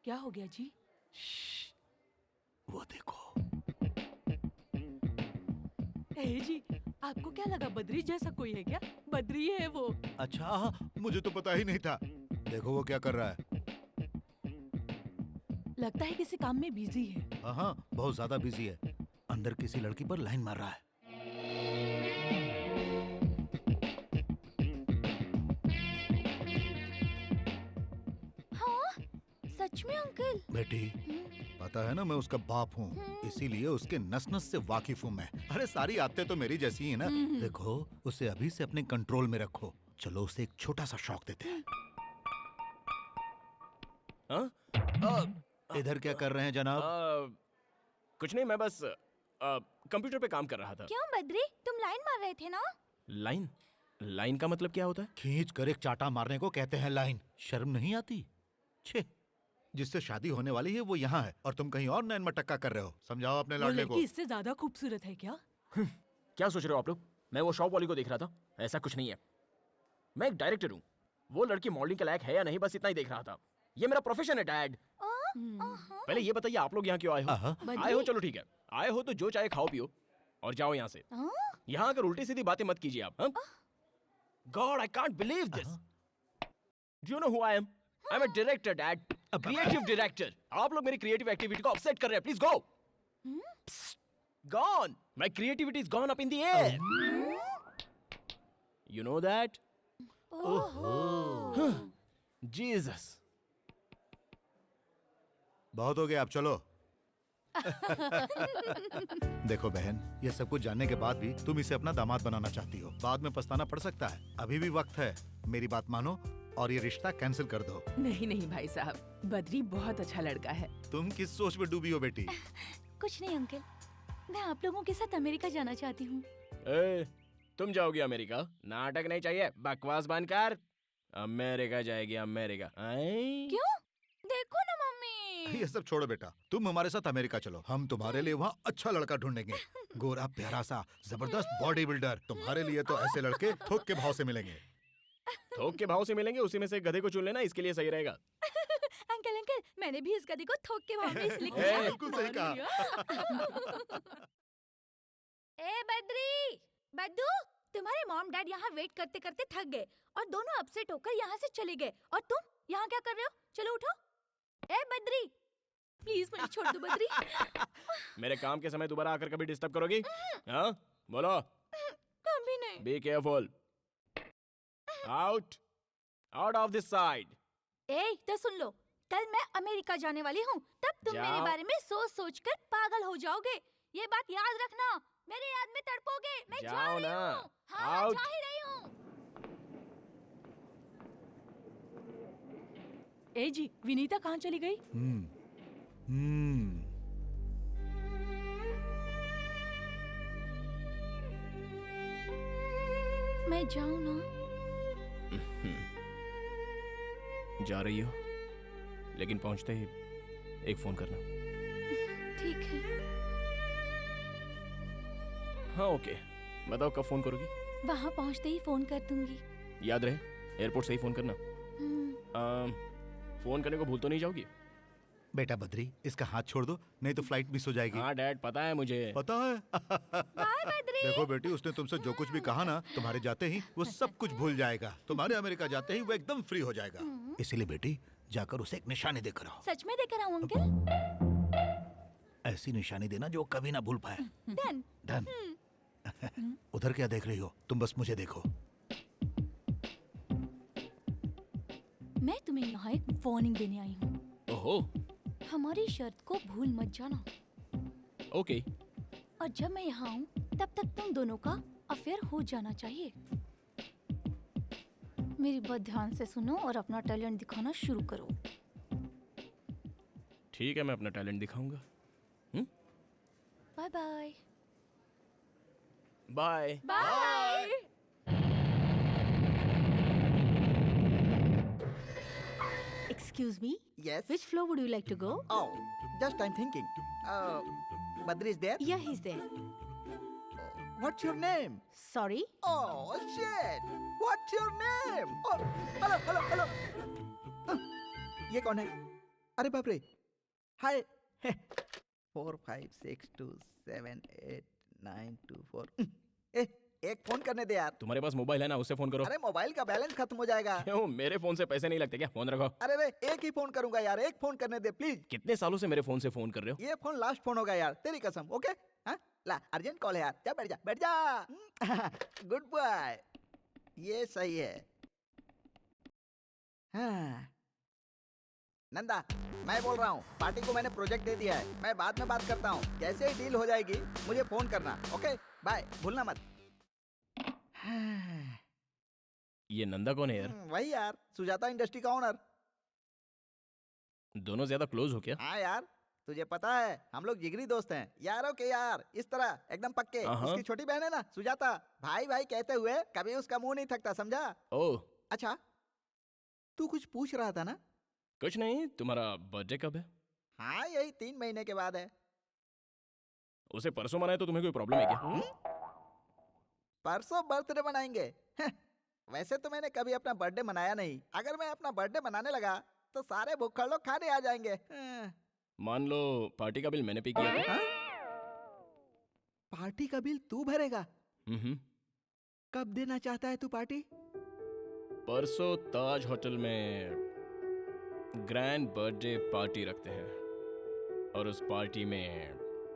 क्या हो गया जी? वो देखो। जी, आपको क्या लगा बद्री जैसा कोई है क्या? बद्री है वो। अच्छा, मुझे तो पता ही नहीं था। देखो वो क्या कर रहा है। लगता है किसी काम में बिजी है। हाँ, बहुत ज्यादा बिजी है। अंदर किसी लड़की पर लाइन मार रहा है। हाँ? सच में अंकल? बेटी, पता है ना मैं उसका बाप हूँ, इसीलिए उसके नस नस से वाकिफ हूँ मैं। अरे सारी आदतें तो मेरी जैसी ही है ना। देखो उसे अभी से अपने कंट्रोल में रखो। चलो उसे एक छोटा सा शौक देते हैं। इधर क्या कर रहे हैं जनाब? कुछ नहीं, मैं बस कंप्यूटर पे काम कर रहा था। क्यों बद्री, तुम लाइन मार रहे थे ना? लाइन? लाइन का मतलब क्या होता है? खींच कर एक चाटा मारने को कहते हैं लाइन। शर्म नहीं आती? छे, जिससे शादी होने वाली है वो यहाँ है और तुम कहीं और नैन मटक्का कर रहे हो। समझाओ अपने लाडले को। इससे ज्यादा खूबसूरत है क्या? क्या सोच रहे हो आप लोग? मैं वो शॉप वाली को देख रहा था। ऐसा कुछ नहीं है। मैं एक डायरेक्टर हूँ। वो लड़की मॉडलिंग के लायक है या नहीं, बस इतना ही देख रहा था। ये मेरा प्रोफेशन है डैड। पहले ये बताइए आप लोग यहाँ क्यों आए हो? आए हो, चलो ठीक है। आए हो तो जो चाहे खाओ पियो और जाओ यहाँ से। यहाँ आकर उल्टी सीधी बातें मत कीजिए आप। God, I can't believe this. Do you know who I am? I am a director dad, a creative director. आप लोग मेरी क्रिएटिव एक्टिविटी को अपसेट कर रहे हैं। Please go. Gone. My creativity is gone up in the air. You know that? Jesus. बहुत हो गया, अब चलो। देखो बहन, ये सब कुछ जानने के बाद भी तुम इसे अपना दामाद बनाना चाहती हो। बाद में पछताना पड़ सकता है। अभी भी वक्त है। मेरी बात मानो और ये रिश्ता कैंसिल कर दो। नहीं नहीं भाई साहब, बद्री बहुत अच्छा लड़का है। तुम किस सोच में डूबी हो बेटी? कुछ नहीं अंकल, मैं आप लोगों के साथ अमेरिका जाना चाहती हूँ। तुम जाओगी अमेरिका? नाटक नहीं चाहिए, बकवास बनकर। अमेरिका जाएगी अमेरिका। क्यों? देखो ना मम्मी। ये सब छोड़ो बेटा, तुम हमारे साथ अमेरिका चलो। हम तुम्हारे लिए वहाँ अच्छा लड़का ढूंढेंगे। गोरा प्यारा सा जबरदस्त बॉडी बिल्डर। तुम्हारे लिए तो ऐसे लड़के थोक के भाव से मिलेंगे। थोक के भाव से मिलेंगे? उसी में से गधे को चुन लेना, इसके लिए सही रहेगा। अंकल अंकल, मैंने भी इस गधे को थोक के भाव में इसलिए किया। बिल्कुल सही कहा। ए बद्री, बद्दू, तुम्हारे मॉम डैड यहाँ वेट करते करते थक गए और दोनों अपसेट होकर यहाँ से चले गए। और तुम यहाँ क्या कर रहे हो? चलो उठो। ए बद्री, प्लीज मुझे छोड़ दो बद्री। मेरे काम के समय दोबारा आकर कभी डिस्टर्ब करोगी? हाँ बोलो। कभी नहीं। Be careful. Out, out of this side. ए तो सुन लो, कल मैं अमेरिका जाने वाली हूँ। तब तुम मेरे बारे में सोच सोच कर पागल हो जाओगे। ये बात याद रखना। मेरे याद में तड़पोगे। मैं जा रही हूँ। हाँ, जा ही रही हूँ। ए जी, विनीता कहाँ चली गई? मैं जाऊँ ना? जा रही हो, लेकिन पहुंचते ही एक फोन करना। ठीक है। हाँ ओके, बताओ कब फोन करोगी? वहाँ पहुँचते ही फोन कर दूंगी। याद रहे एयरपोर्ट से ही फोन करना। फोन करने को भूल तो नहीं जाओगी? बेटा बद्री, इसका हाथ छोड़ दो, नहीं तो फ्लाइट मिस हो जाएगी। हाँ डैड, पता है मुझे। पता है। बाय बद्री। देखो बेटी, उसने तुमसे जो कुछ भी कहा ना, तुम्हारे जाते ही वो सब कुछ भूल जाएगा। तुम्हारे अमेरिका जाते ही वो एकदम फ्री हो जाएगा। इसीलिए बेटी, जाकर उसे एक निशानी देकर आओ। सच में देकर आऊँ अंकल? ऐसी निशानी देना जो कभी ना भूल पाए। डन। डन। उधर क्या देख रही हो? तुम बस मुझे देखो। मैं तुम्हें यहाँ एक वार्निंग देने आई हूँ। ओहो। हमारी शर्त को भूल मत जाना। ओके। और जब मैं यहाँ आऊँ तब तक तुम दोनों का अफेयर हो जाना चाहिए। मेरी बात ध्यान से सुनो और अपना टैलेंट दिखाना शुरू करो। ठीक है, मैं अपना टैलेंट दिखाऊंगा। Bye bye. Bye bye. Excuse me? Yes. Which floor would you like to go? Oh, just I'm thinking. Badri is there? Yeah, he's there. What's your name? Sorry? Oh, shit! What's your name? Oh, hello. ये कौन है? अरे बाप रे! Hi. 4 5 6 2 7 8 9 2 4. एक फोन करने दे यार। तुम्हारे पास मोबाइल है ना, उससे फोन करो। अरे मोबाइल का बैलेंस खत्म हो जाएगा। क्यों, मेरे फोन से पैसे नहीं लगते क्या? फोन रखो। अरे रे, एक ही फोन करूंगा यार, एक फोन करने दे प्लीज। कितने सालों से मेरे फोन से फोन कर रहे हो? ये फोन लास्ट फोन होगा यार, तेरी कसम। ओके? हाँ? ला, अर्जेंट कॉल है यार। जा बैठ जा। Good boy. ये सही है। हाँ। नंदा, मैं बोल रहा हूँ, पार्टी को मैंने प्रोजेक्ट दे दिया है। मैं बाद में बात करता हूँ। जैसे ही डील हो जाएगी, मुझे फोन करना। ओके? बाय, भूलना मत। ये नंदा कौन है यार? वही यार, सुजाता इंडस्ट्री का ओनर। दोनों ज्यादा क्लोज हो क्या? हाँ यार, तुझे पता है हम लोग जिगरी दोस्त हैं। यारों के यार, इस तरह एकदम पक्के। उसकी छोटी बहन है ना सुजाता, भाई भाई कहते हुए कभी उसका मुंह नहीं थकता, समझा? ओह। अच्छा, तू कुछ पूछ रहा था ना? कुछ नहीं, तुम्हारा बर्थडे कब है? हाँ, यही 3 महीने के बाद है। उसे परसों मनाए तो तुम्हें कोई प्रॉब्लम है क्या? परसों बर्थडे मनाएंगे? वैसे तो मैंने कभी अपना बर्थडे मनाया नहीं। अगर मैं अपना बर्थडे मनाने लगा तो सारे भूखड़ लोग खाने आ जाएंगे। मान लो पार्टी का बिल मैंने पे किया था। पार्टी का बिल तू भरेगा? कब देना चाहता है तू पार्टी? परसों ताज होटल में ग्रैंड बर्थडे पार्टी रखते हैं और उस पार्टी में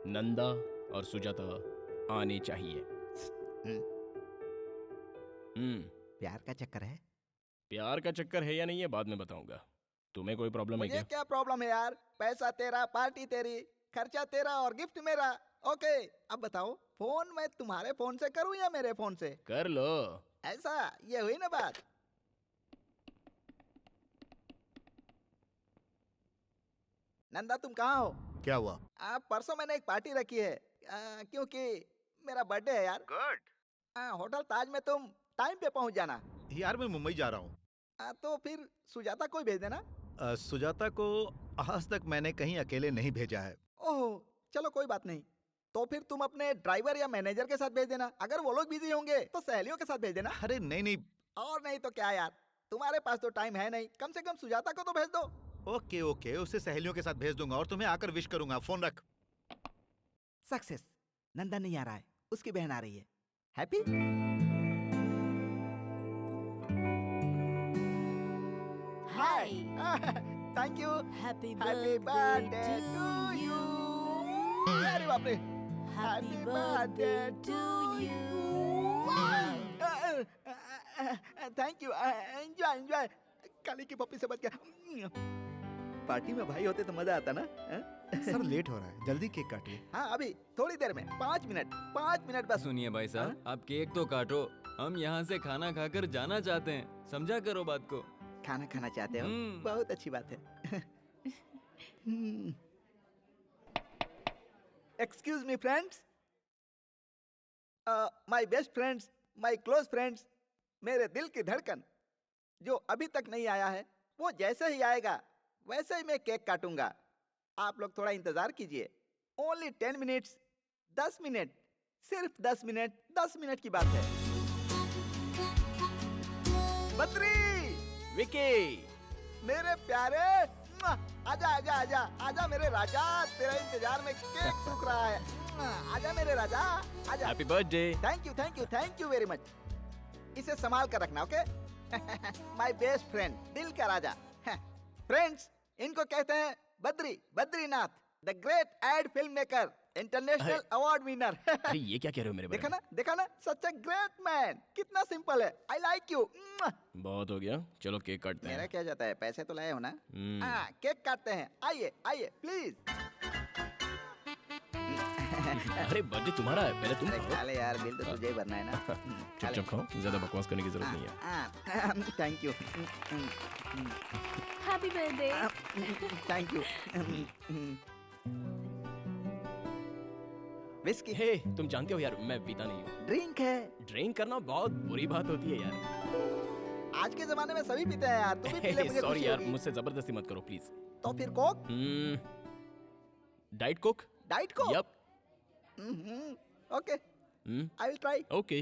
नंदा और सुजाता आनी चाहिए। प्यार का चक्कर है? प्यार का चक्कर है या नहीं है बाद में बताऊंगा। तुम्हें कोई प्रॉब्लम है क्या? क्या प्रॉब्लम है यार? पैसा तेरा, पार्टी तेरी, खर्चा तेरा और गिफ्ट मेरा। ओके, अब बताओ, फोन मैं तुम्हारे फोन से करूं या मेरे फोन से? कर लो। ऐसा, ये हुई ना बात। नंदा, तुम कहाँ हो? क्या हुआ? परसों मैंने एक पार्टी रखी है, क्योंकि मेरा बर्थडे है यार। गुड। होटल ताज में तुम टाइम पे पहुंच जाना। यार मैं मुंबई जा रहा हूँ। तो फिर सुजाता को भेज देना। सुजाता को आज तक मैंने कहीं अकेले नहीं भेजा है। ओह, चलो कोई बात नहीं। तो फिर तुम अपने ड्राइवर या मैनेजर के साथ भेज देना। अगर वो लोग बिजी होंगे तो सहेलियों के साथ भेज देना। अरे नहीं। और नहीं तो क्या यार, तुम्हारे पास तो टाइम है नहीं, कम से कम सुजाता को तो भेज दो। ओके, उसे सहेलियों के साथ भेज दूंगा और तुम्हें आकर विश करूंगा। फोन रख। सक्सेस। नंदा नहीं आ रहा है, उसकी बहन आ रही है। Happy? Hi. Thank you. Happy birthday to you. अरे बाप रे। Happy birthday to you. Thank you. Enjoy. Kali की पप्पी से बच गया। पार्टी में भाई होते तो मजा आता ना। सर लेट हो रहा है, जल्दी केक काटिए। हाँ, अभी थोड़ी देर में, 5 मिनट बस। सुनिए भाई साहब, आप केक तो काटो, हम यहाँ से खाना खाकर जाना चाहते हैं। समझा करो बात को। खाना खाना चाहते हो? बहुत अच्छी बात है। Excuse me friends, my best friends, my close friends, मेरे दिल की धड़कन जो अभी तक नहीं आया है, वो जैसे ही आएगा वैसे ही मैं केक काटूंगा। आप लोग थोड़ा इंतजार कीजिए। ओनली 10 मिनट्स, 10 मिनट, सिर्फ 10 मिनट, 10 मिनट की बात है। बद्री, विकी, मेरे प्यारे, आजा आजा आजा आजा मेरे राजा, तेरा इंतजार में केक सूख रहा है। आजा मेरे राजा, आजा। Happy birthday. Thank you very much. इसे संभाल कर रखना, ओके? माय बेस्ट फ्रेंड, दिल का राजा। फ्रेंड्स, इनको कहते हैं Badrinath, the great ad film maker, international award winner. अरे ये क्या कह रहे हो मेरे बारे में? देखा ना, सच ए ग्रेट मैन। कितना सिंपल है। I like you. बहुत हो गया, चलो केक काटते हैं। मेरा क्या जाता है, पैसे तो लाए हो ना? केक काटते हैं। आइए आइए प्लीज। अरे बर्थडे तुम्हारा है, पहले तुम खा ले यार, बिल तो तुझे ही भरना है ना। चुपचाप खाओ, ज्यादा बकवास करने की जरूरत नहीं है। Thank you. Happy birthday. Thank you. Whisky. Hey, तुम जानते हो यार, मैं पीता नहीं हूँ। ड्रिंक है। ड्रिंक करना बहुत बुरी बात होती है यार। आज के जमाने में सभी पीते हैं यार, तू भी पी ले, मुझे सॉरी खुशी यार, होगी। मुझसे जबरदस्ती मत करो प्लीज। तो फिर coke? Diet coke. Diet coke? Yup. Okay, I will try. Okay.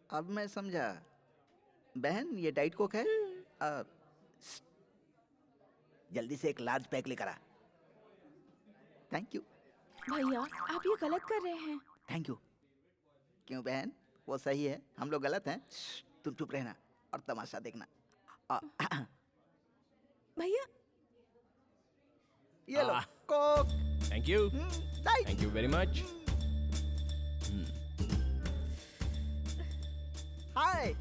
अब मैं समझा। बहन, ये डाइट कोक है? जल्दी से एक लार्ज पैक लेकर आ। Thank you. भैया, आप ये गलत कर रहे हैं। Thank you. क्यों बहन, वो सही है, हम लोग गलत हैं? तुम चुप रहना और तमाशा देखना। भैया, ये लो Coke. Thank you. Diet. Thank you very much. Hi.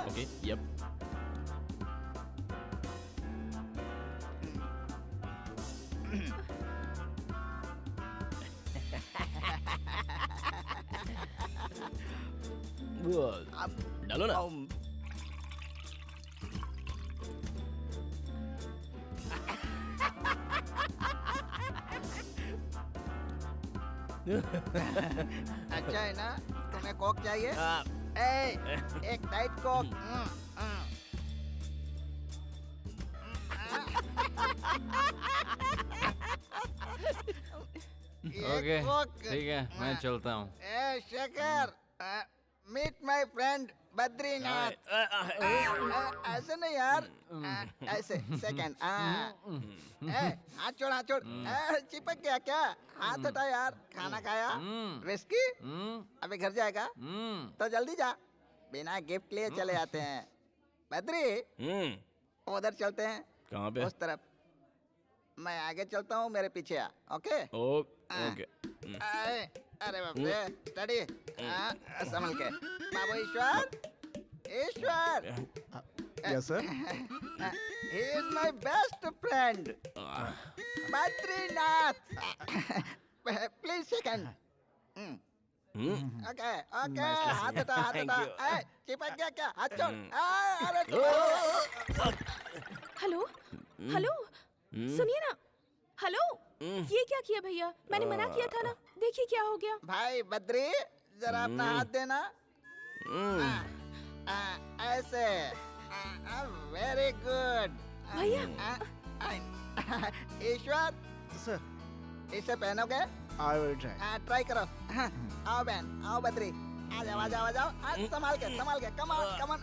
Okay, yup. डालो ना। अच्छा है ना? तुम्हें कोक चाहिए? एक डाइट कोक। ओके, ठीक है, मैं चलता हूँ। Shekhar, meet my friend Badrinath. ऐसे नहीं यार, ऐसे। सेकंड। हाथ छोड़, हाथ छोड़। चिपक गया क्या? हाथ हटा यार। खाना खाया? विस्की? अभी घर जाएगा? तो जल्दी जा, बिना गिफ्ट लिए चले जाते हैं। बद्री, उधर चलते हैं। कहाँ पे? उस तरफ। मैं आगे चलता हूँ, मेरे पीछे आ। ओके? ओके। अरे बाप रे, स्टडी। संभल के। बाबू Ishwar. Yes sir. He is my best friend, Badrinath. Please second. Okay, okay. हाथ हटा, हाथ हटा। चिपक गया क्या? हाथ छोड़। अरे हेलो हेलो, सुनिए ना। हेलो, ये क्या किया भैया? मैंने मना किया था ना, देखिए क्या हो गया। भाई बद्री, जरा अपना हाथ देना। ऐसे। वेरी गुड भैया। ईश्वर सर, इसे पहनोगे? I will try. ट्राई करो। आओ बहन, आओ बद्री, आ जाओ, आ जाओ, आ जाओ। संभाल के, संभाल के। Come on, come on.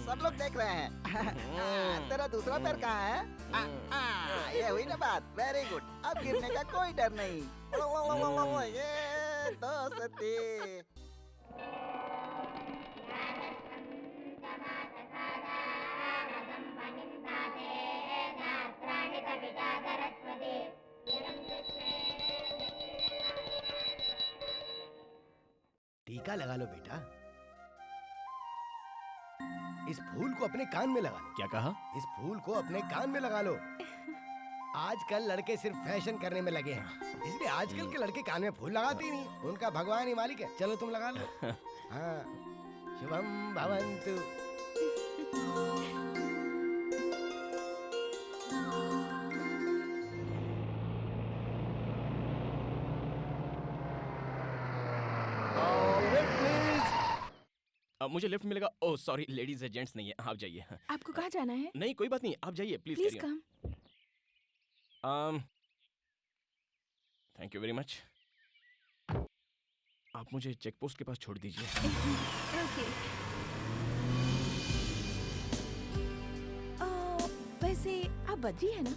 सब लोग देख रहे हैं। तेरा दूसरा पैर कहाँ है? ये हुई ना बात। वेरी गुड, अब गिरने का कोई डर नहीं। ये दोस्ती। टीका लगा लो बेटा। इस फूल को अपने कान में लगा लो। क्या कहा? इस फूल को अपने कान में लगा लो। आजकल लड़के सिर्फ फैशन करने में लगे हैं, इसलिए आजकल के लड़के कान में फूल लगाते ही नहीं। उनका भगवान ही मालिक है। चलो तुम लगा लो। हाँ, शुभम भवन्तु। मुझे लिफ्ट मिलेगा? ओह सॉरी, लेडीज है, जेंट्स नहीं है। आप जाइए। आपको कहाँ जाना है? नहीं कोई बात नहीं, आप जाइए please. Please come. Thank you very much. आप मुझे चेक पोस्ट के पास छोड़ दीजिए। ओके। वैसे आप बद्री है ना?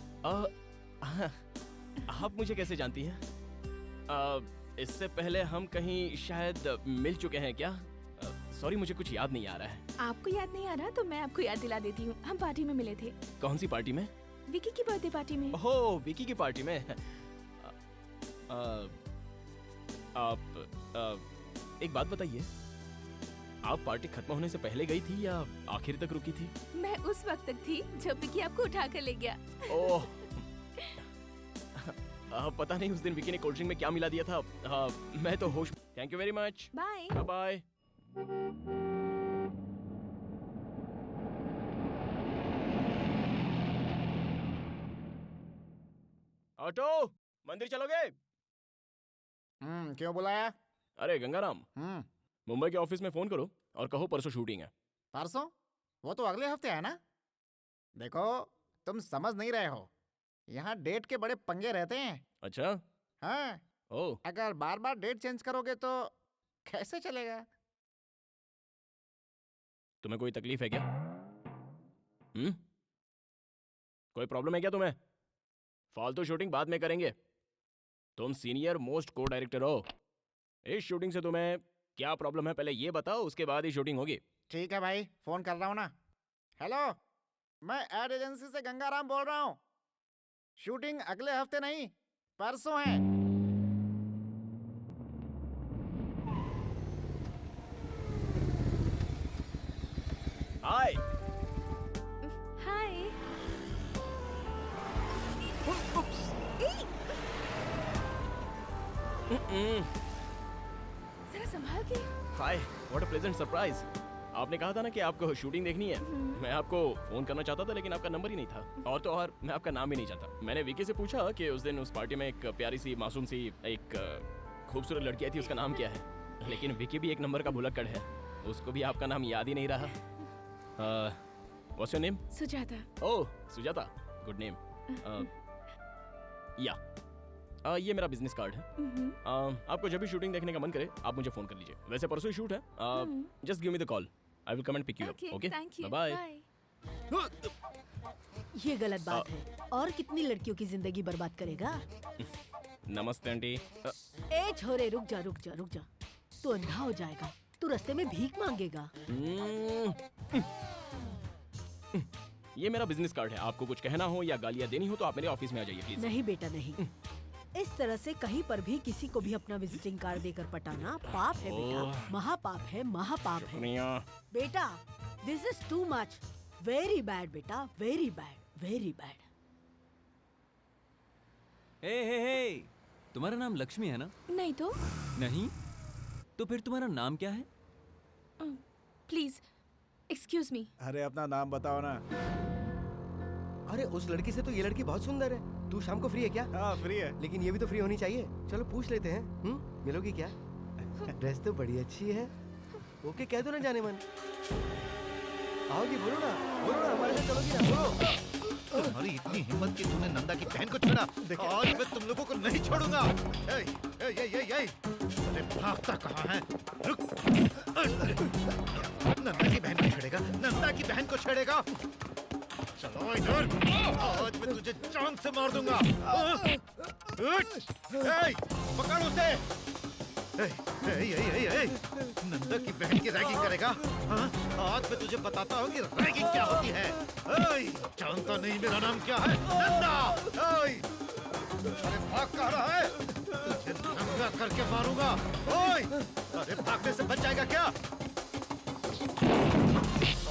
आप मुझे कैसे जानती हैं? इससे पहले हम कहीं शायद मिल चुके हैं क्या? सॉरी मुझे कुछ याद नहीं आ रहा है। आपको याद नहीं आ रहा तो मैं आपको याद दिला देती हूँ। हम पार्टी में मिले थे। कौन सी पार्टी में? विकी की बर्थडे पार्टी में। ओह विकी की पार्टी में। आप एक बात बताइए, आप पार्टी खत्म होने से पहले गई थी या आखिर तक रुकी थी? मैं उस वक्त तक थी जब विकी आपको उठा कर ले गया। ओह पता नहीं उस दिन विकी ने कोल्ड ड्रिंक में क्या मिला दिया था। मैं तो होश। Thank you very much. Bye bye. Auto, मंदिर चलोगे? क्यों बुलाया? अरे गंगाराम, मुंबई के ऑफिस में फोन करो और कहो परसों शूटिंग है। परसों? वो तो अगले हफ्ते है ना। देखो तुम समझ नहीं रहे हो, यहाँ डेट के बड़े पंगे रहते हैं। अच्छा? हाँ। ओह। अगर बार बार डेट चेंज करोगे तो कैसे चलेगा? तुम्हें कोई तकलीफ है क्या? कोई प्रॉब्लम है क्या तुम्हें? फालतू शूटिंग बाद में करेंगे। तुम सीनियर मोस्ट को डायरेक्टर हो। इस शूटिंग से तुम्हें क्या प्रॉब्लम है पहले ये बताओ, उसके बाद ही शूटिंग होगी। ठीक है भाई, फोन कर रहा हूँ ना। हेलो, मैं एड एजेंसी से गंगाराम बोल रहा हूँ। शूटिंग अगले हफ्ते नहीं, परसों है। हाय। हाय। जरा संभाल के। हाय, व्हाट अ प्लेजेंट सरप्राइज। आपने कहा था ना कि आपको शूटिंग देखनी है। मैं आपको फोन करना चाहता था लेकिन आपका नंबर ही नहीं था। और तो और मैं आपका नाम भी नहीं जानता। मैंने विकी से पूछा कि उस दिन उस पार्टी में एक प्यारी सी मासूम सी एक खूबसूरत लड़की आई थी, उसका नाम क्या है? लेकिन विकी भी एक नंबर का भुलक्कड़ है, उसको भी आपका नाम याद ही नहीं रहा। What's your name? Sujata. Oh Sujata, good name. या ये मेरा बिजनेस कार्ड है। आपको जब भी शूटिंग देखने का मन करे आप मुझे फोन कर लीजिए। वैसे परसों ही शूट है। Just give me the call, I will come and pick you up. Okay bye. ये गलत बात है। और कितनी लड़कियों की जिंदगी बर्बाद करेगा? नमस्ते आंटी। ए छोरे रुक जा रुक जा रुक जा। तू अंधा हो जाएगा, तू रास्ते में भीख मांगेगा। ये मेरा बिजनेस कार्ड है, आपको कुछ कहना हो या गालियाँ देनी हो तो आप मेरे ऑफिस में आ जाइए प्लीज। नहीं बेटा नहीं, इस तरह से कहीं पर भी किसी को भी अपना विजिटिंग कार्ड देकर पटाना पाप है बेटा, महापाप है, महापाप है बेटा। This is too much, very bad बेटा, वेरी बैड, वेरी बैड। हे, तुम्हारा नाम लक्ष्मी है ना? नहीं तो। नहीं? तो फिर तुम्हारा नाम क्या है? Please excuse me. अरे अपना नाम बताओ ना। अरे उस लड़की से तो ये लड़की बहुत सुंदर है। तू शाम को फ्री है क्या? हाँ फ्री है। लेकिन ये भी तो फ्री होनी चाहिए। चलो पूछ लेते हैं। मिलोगी क्या? ड्रेस तो बड़ी अच्छी है। ओके कह दो ना जाने मन। आओगी? बोलो ना हमारे साथ चलोगी ना? बोलो। तुम्हारी इतनी हिम्मत कि तूने नंदा की बहन को छेड़ा। आज मैं तुम लोगों को नहीं छोड़ूंगा। अरे भागता कहाँ है? रुक। नंदा की बहन को छेड़ेगा, नंदा की बहन को छेड़ेगा। चलो इधर, आज मैं तुझे जान से मार दूंगा। पकड़ उसे। नंदा की बहन की रैगिंग करेगा? हाँ? आज मैं तुझे बताता हूँ कि रैगिंग क्या होती है। जानता नहीं मेरा नाम क्या है? नंदा। अरे भाग कहाँ रहा है? तुझे नंगा करके मारूंगा। अरे भागने से बच जाएगा क्या?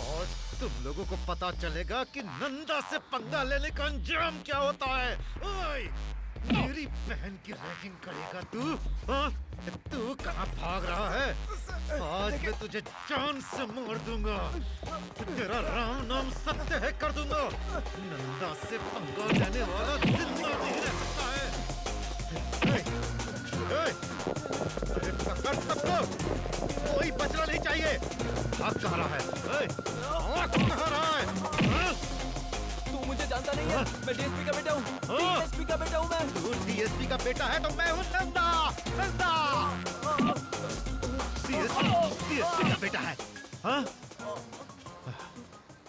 आज तुम लोगों को पता चलेगा कि नंदा से पंगा लेने का अंजाम क्या होता है। मेरी बहन की रैगिंग करेगा तू? हाँ? तू कहाँ भाग रहा है? आज मैं तुझे जान से मार दूंगा। तेरा राम नाम सत्य है कर दूंगा। नंदा से पंगा लेने वाला जिंदा नहीं रह सकता है। अरे पकड़ सबको, कोई बचना नहीं चाहिए। भाग मैं डीएसपी का बेटा हूँ। हाँ। डीएसपी का बेटा हूँ मैं। तू डीएसपी का बेटा है तो मैं हूँ नंदा। नंदा डीएसपी का बेटा है। हाँ?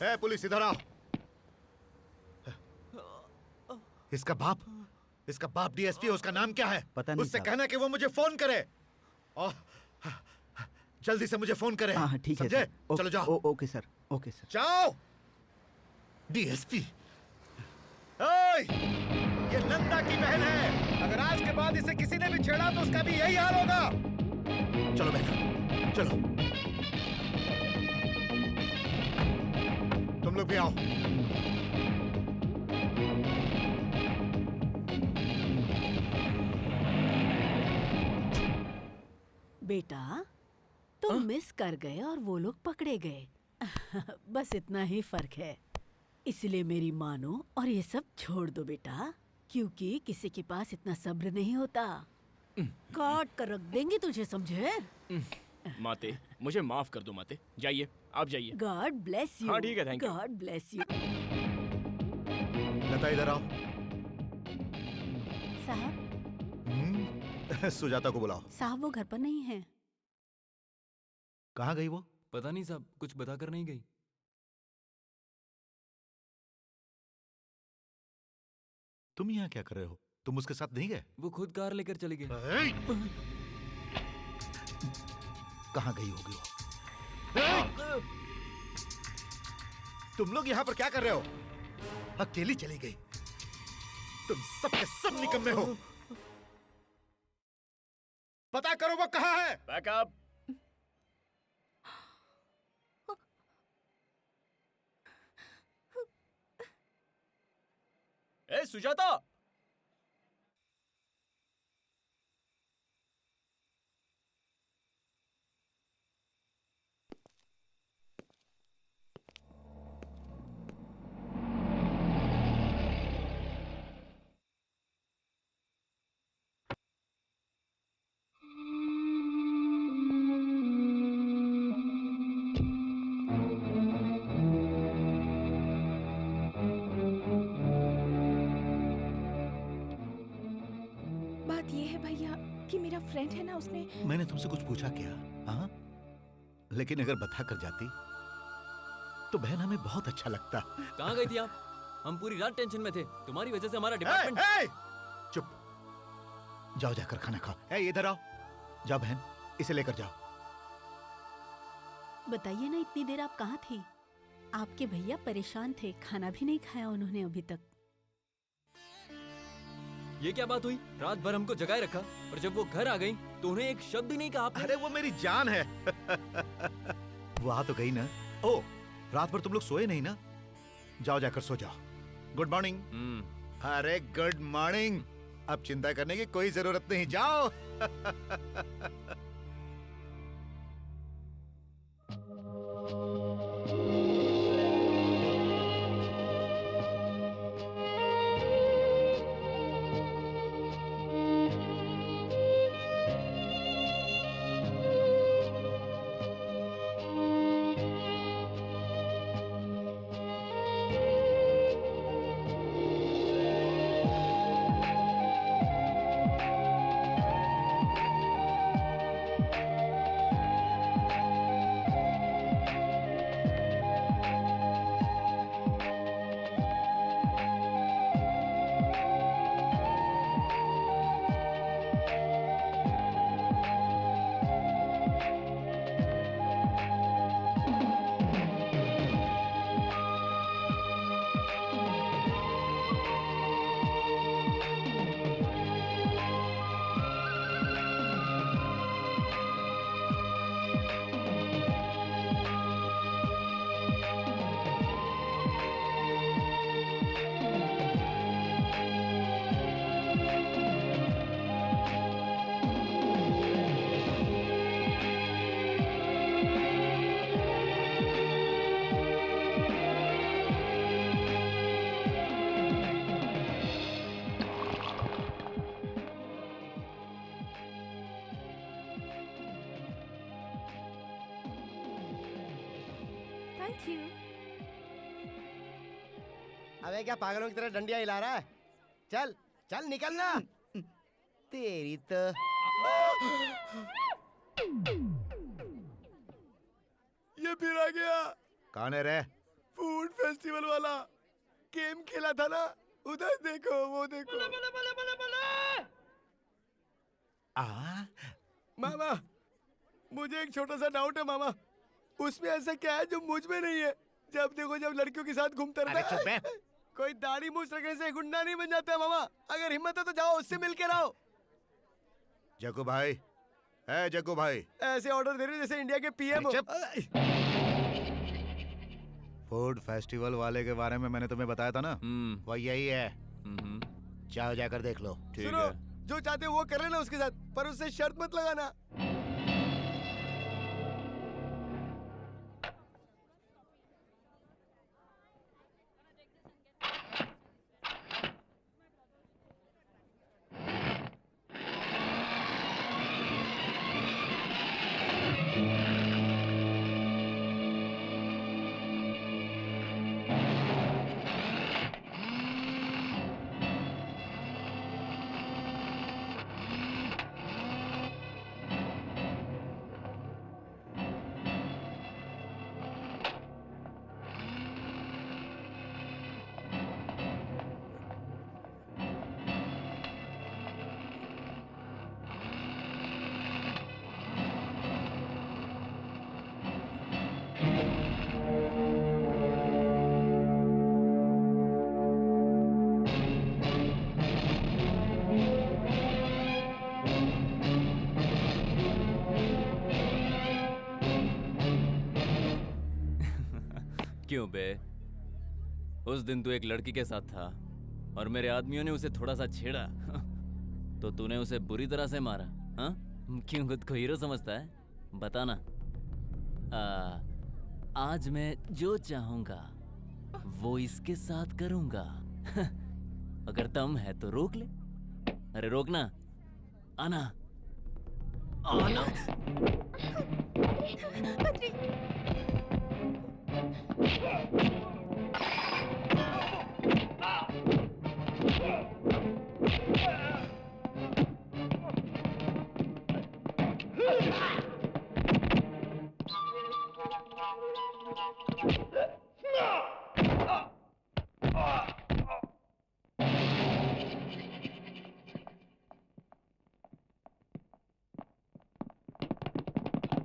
ए पुलिस इधर आओ। इसका बाप डीएसपी है। उसका नाम क्या है? पता नहीं उससे साहब। कहना कि वो मुझे फोन करे और जल्दी से मुझे फोन करे। हाँ ठीक है समझे? सर। चलो जाओ। Okay sir, okay sir. जाओ। डीएसपी ओए, ये नंदा की बहन है। अगर आज के बाद इसे किसी ने भी छेड़ा तो उसका भी यही हाल होगा। चलो बहन, चलो। तुम लोग भी आओ। बेटा तुम मिस कर गए और वो लोग पकड़े गए। बस इतना ही फर्क है। इसलिए मेरी मानो और ये सब छोड़ दो बेटा, क्योंकि किसी के पास इतना सब्र नहीं होता। काट कर रख देंगे तुझे, समझे? माते, मुझे माफ कर दो माते। जाइए, आप जाइए। God bless you. हाँ ठीक है, thank you. God bless you. Lata इधर आओ। साहब सुजाता को बुलाओ। साहब वो घर पर नहीं है। कहाँ गई वो? पता नहीं साहब, कुछ बता कर नहीं गई। तुम यहाँ क्या कर रहे हो? तुम उसके साथ नहीं गए? वो खुद कार लेकर चली गई। कहाँ गई होगी वो? तुम लोग यहाँ पर क्या कर रहे हो? अकेली चली गई। तुम सब के सब निकम्मे हो। पता करो वो कहाँ है। बैकअप। ए सुजाता, बात ये है भैया कि मेरा फ्रेंड है ना, उसने मैंने तुमसे कुछ पूछा क्या? हाँ? लेकिन अगर बता कर जाती तो बहन हमें बहुत अच्छा लगता। कहाँ गई थी आप? हम पूरी रात टेंशन में थे। तुम्हारी वजह से हमारा डिपार्टमेंट। चुप। जाओ जाकर खाना खाओ। इधर आओ। जाओ बहन, इसे लेकर जाओ। बताइए ना, इतनी देर आप कहाँ थी? आपके भैया परेशान थे, खाना भी नहीं खाया उन्होंने अभी तक। ये क्या बात हुई? रात भर हमको जगाए रखा और जब वो घर आ गई तो उन्हें एक शब्द भी नहीं कहा आपने। अरे वो मेरी जान है। वो आ तो गई ना। ओ, रात भर तुम लोग सोए नहीं ना? जाओ जाकर सो जाओ। Good morning. अरे गुड मॉर्निंग। अब चिंता करने की कोई जरूरत नहीं, जाओ। अबे क्या पागलों की तरह डंडियां हिला रहा है? चल चल निकलना। तेरी तो ये फिर आ गया। कौन है रे? फूड फेस्टिवल वाला गेम खेला था ना, उधर देखो, वो देखो। मामा, मुझे एक छोटा सा डाउट है मामा, उसमें ऐसा क्या है जो मुझ में नहीं है? जब देखो जब लड़कियों के साथ घूमता रहता है। कोई दाढ़ी मूछ रखने से गुंडा नहीं बन जाता है मामा। अगर हिम्मत है तो जाओ उससे मिल के रहो। जग्गू भाई, है जग्गू भाई, ऐसे ऑर्डर दे रहे जैसे इंडिया के पीएम। फूड फेस्टिवल वाले के बारे में मैंने तुम्हें बताया था ना, वो यही है। जाओ जाकर देख लो। सुनो, जो चाहते हो वो कर लेना उसके साथ, पर उससे शर्त मत लगाना। क्यों बे? उस दिन तू एक लड़की के साथ था और मेरे आदमियों ने उसे थोड़ा सा छेड़ा तो तूने उसे बुरी तरह से मारा, हाँ? क्यों खुद को हीरो समझता है? बताना। आज मैं जो चाहूंगा वो इसके साथ करूंगा। अगर दम है तो रोक ले। अरे रोकना, आना आना।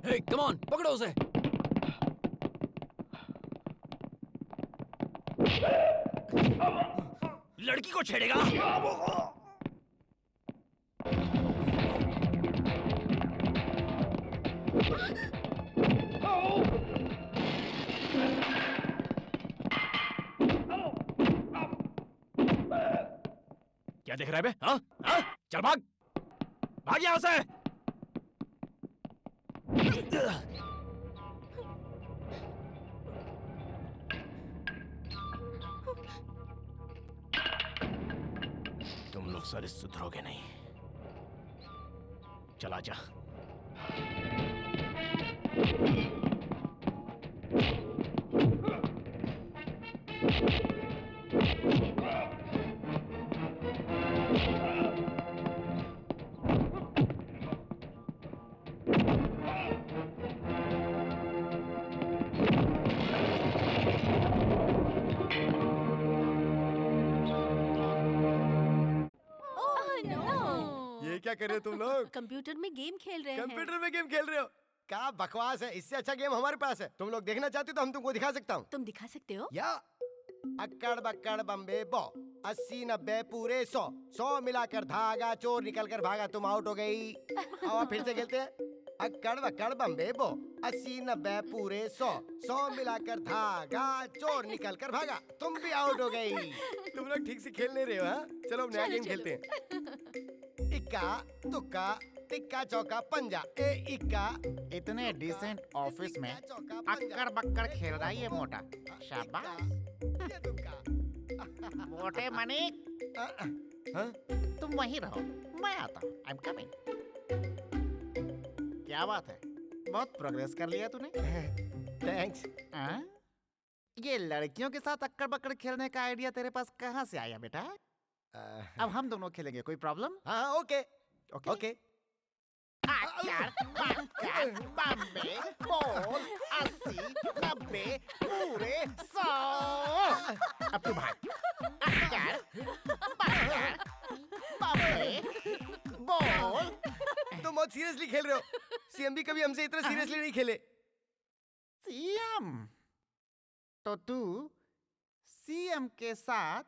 हे, कम ऑन, पकड़ो उसे। लड़की को छेड़ेगा? क्या देख रहा है बे? हाँ? हाँ? चल भाग, भाग यहाँ से। तुम लोग सारे सुधरोगे नहीं। चला जा। ये क्या कर रहे हो तुम लोग? कंप्यूटर में गेम खेल रहे हैं। कंप्यूटर में गेम खेल रहे हो? क्या बकवास है, इससे अच्छा गेम हमारे पास है। तुम लोग देखना चाहते हो तो हम तुमको दिखा सकता हूँ। तुम दिखा सकते हो? या अक्कड़ बक्कड़ बम्बे बो, 80 90 पूरे 100, 100 मिलाकर धागा, चोर निकल कर भागा, तुम आउट हो गई। और फिर से खेलते हैं। अक्कड़ बक्कड़ बम्बे बो, 80 90 पूरे 100, 100 मिलाकर धागा, चोर निकल कर भागा, तुम भी आउट हो गई। तुम लोग ठीक से खेल नहीं रहे हो, हाँ? चलो अब नया गेम खेलते हैं। इक्का दुक्का टिक्का चौका पंजा, ए इक्का। इतने डिसेंट ऑफिस में अक्कड़ बक्कड़ खेल रहा है ये मोटा। शाबाश। मोटे मनिक, तुम वहीं रहो, मैं आता हूँ। I am coming. क्या बात है, बहुत प्रोग्रेस कर लिया तूने। थैंक्स। ये लड़कियों के साथ अक्कड़ बक्कड़ खेलने का आइडिया तेरे पास कहाँ से आया बेटा? अब हम दोनों खेलेंगे, कोई प्रॉब्लम? हाँ ओके ओके ओके। बम्बे बोल 80 90 पूरे 100। अब तू भाग। बम्बे बोल। तुम बहुत सीरियसली खेल रहे हो। सीएम भी कभी हमसे इतना सीरियसली नहीं खेले। सीएम? तो तू सीएम के साथ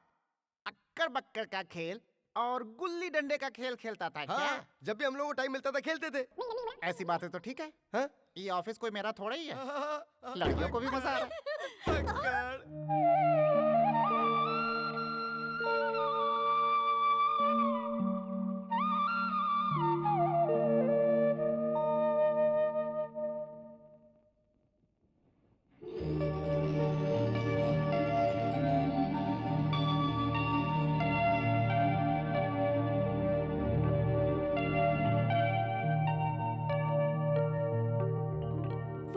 अक्कड़ बक्कड़ का खेल और गुल्ली डंडे का खेल खेलता था क्या? हाँ, जब भी हम लोगों को टाइम मिलता था खेलते थे। ऐसी बातें तो ठीक है। हाँ? ये ऑफिस कोई मेरा थोड़ा ही है। लड़कियों को भी मजा आ रहा है।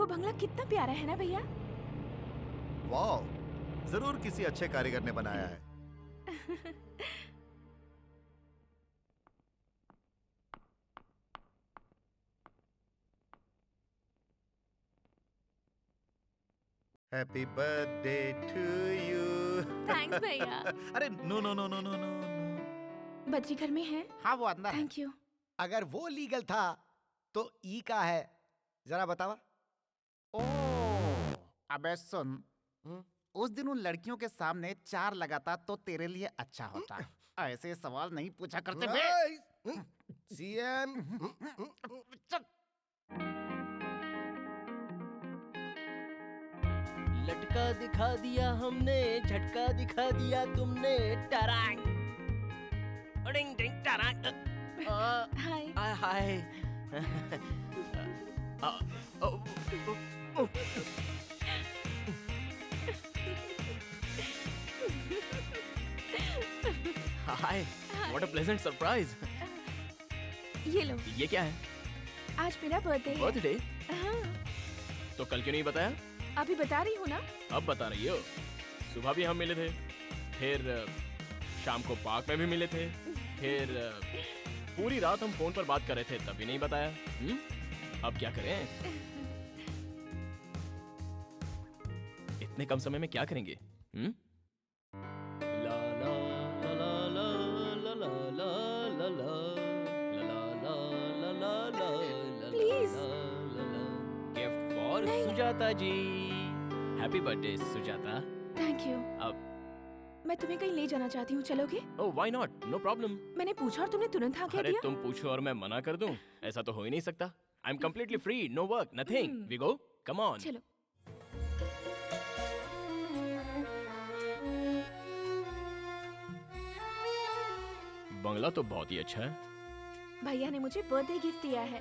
बंगला कितना प्यारा है ना भैया। वाह, जरूर किसी अच्छे कारीगर ने बनाया है। Happy birthday to you. Thanks भैया। अरे no no no no no no. Badri घर में है? हाँ वो अंदर है। Thank you. अगर वो लीगल था तो ई का है, जरा बतावा। अबे सुन, उस दिन उन लड़कियों के सामने 4 लगाता तो तेरे लिए अच्छा होता। ऐसे सवाल नहीं पूछा करते बे। सीएम लटका दिखा दिया हमने, झटका दिखा दिया तुमने। टरांग डिंग डिंग टरांग। हाय hi. Hi, what a pleasant surprise. ये लो। ये क्या है? आज मेरा बर्थडे है। बर्थडे? हाँ। तो कल क्यों नहीं बताया? अभी बता रही हूँ ना। अब बता रही हो? सुबह भी हम मिले थे, फिर शाम को पार्क में भी मिले थे, फिर पूरी रात हम फोन पर बात कर रहे थे, तभी नहीं बताया। अब क्या करें? इतने कम समय में क्या करेंगे? Gift for Sujata ji. Happy birthday Sujata. Thank you. अब मैं तुम्हें कहीं ले जाना चाहती हूँ, चलोगे? Oh why not, no problem. मैंने पूछा और तुमने तुरंत हाँ कह अरे दिया। तुम पूछो और मैं मना कर दूं? ऐसा तो हो ही नहीं सकता। I am completely free, no work, nothing. We go, come on. चलो। बंगला तो बहुत ही अच्छा है। भैया ने मुझे बर्थडे गिफ्ट दिया है।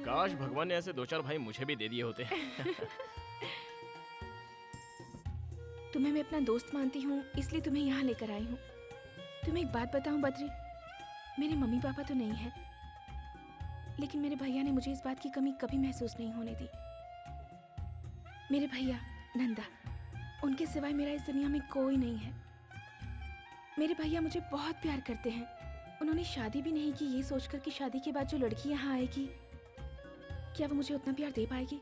काश भगवान ने ऐसे 2-4 भाई मुझे भी दे दिए होते। तुम्हें मैं अपना दोस्त मानती हूँ, इसलिए तुम्हें यहाँ लेकर आई हूँ। तुम्हें एक बात बताऊँ बद्री, मेरे मम्मी पापा तो नहीं है, लेकिन मेरे भैया ने मुझे इस बात की कमी कभी महसूस नहीं होने दी। मेरे भैया नंदा, उनके सिवाय मेरा इस दुनिया में कोई नहीं है। मेरे भैया मुझे बहुत प्यार करते हैं। उन्होंने शादी भी नहीं की, ये सोचकर कि शादी के बाद जो लड़की यहाँ आएगी, क्या वो मुझे उतना प्यार दे पाएगी।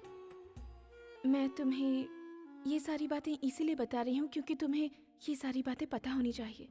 मैं तुम्हें ये सारी बातें इसीलिए बता रही हूँ क्योंकि तुम्हें ये सारी बातें पता होनी चाहिए।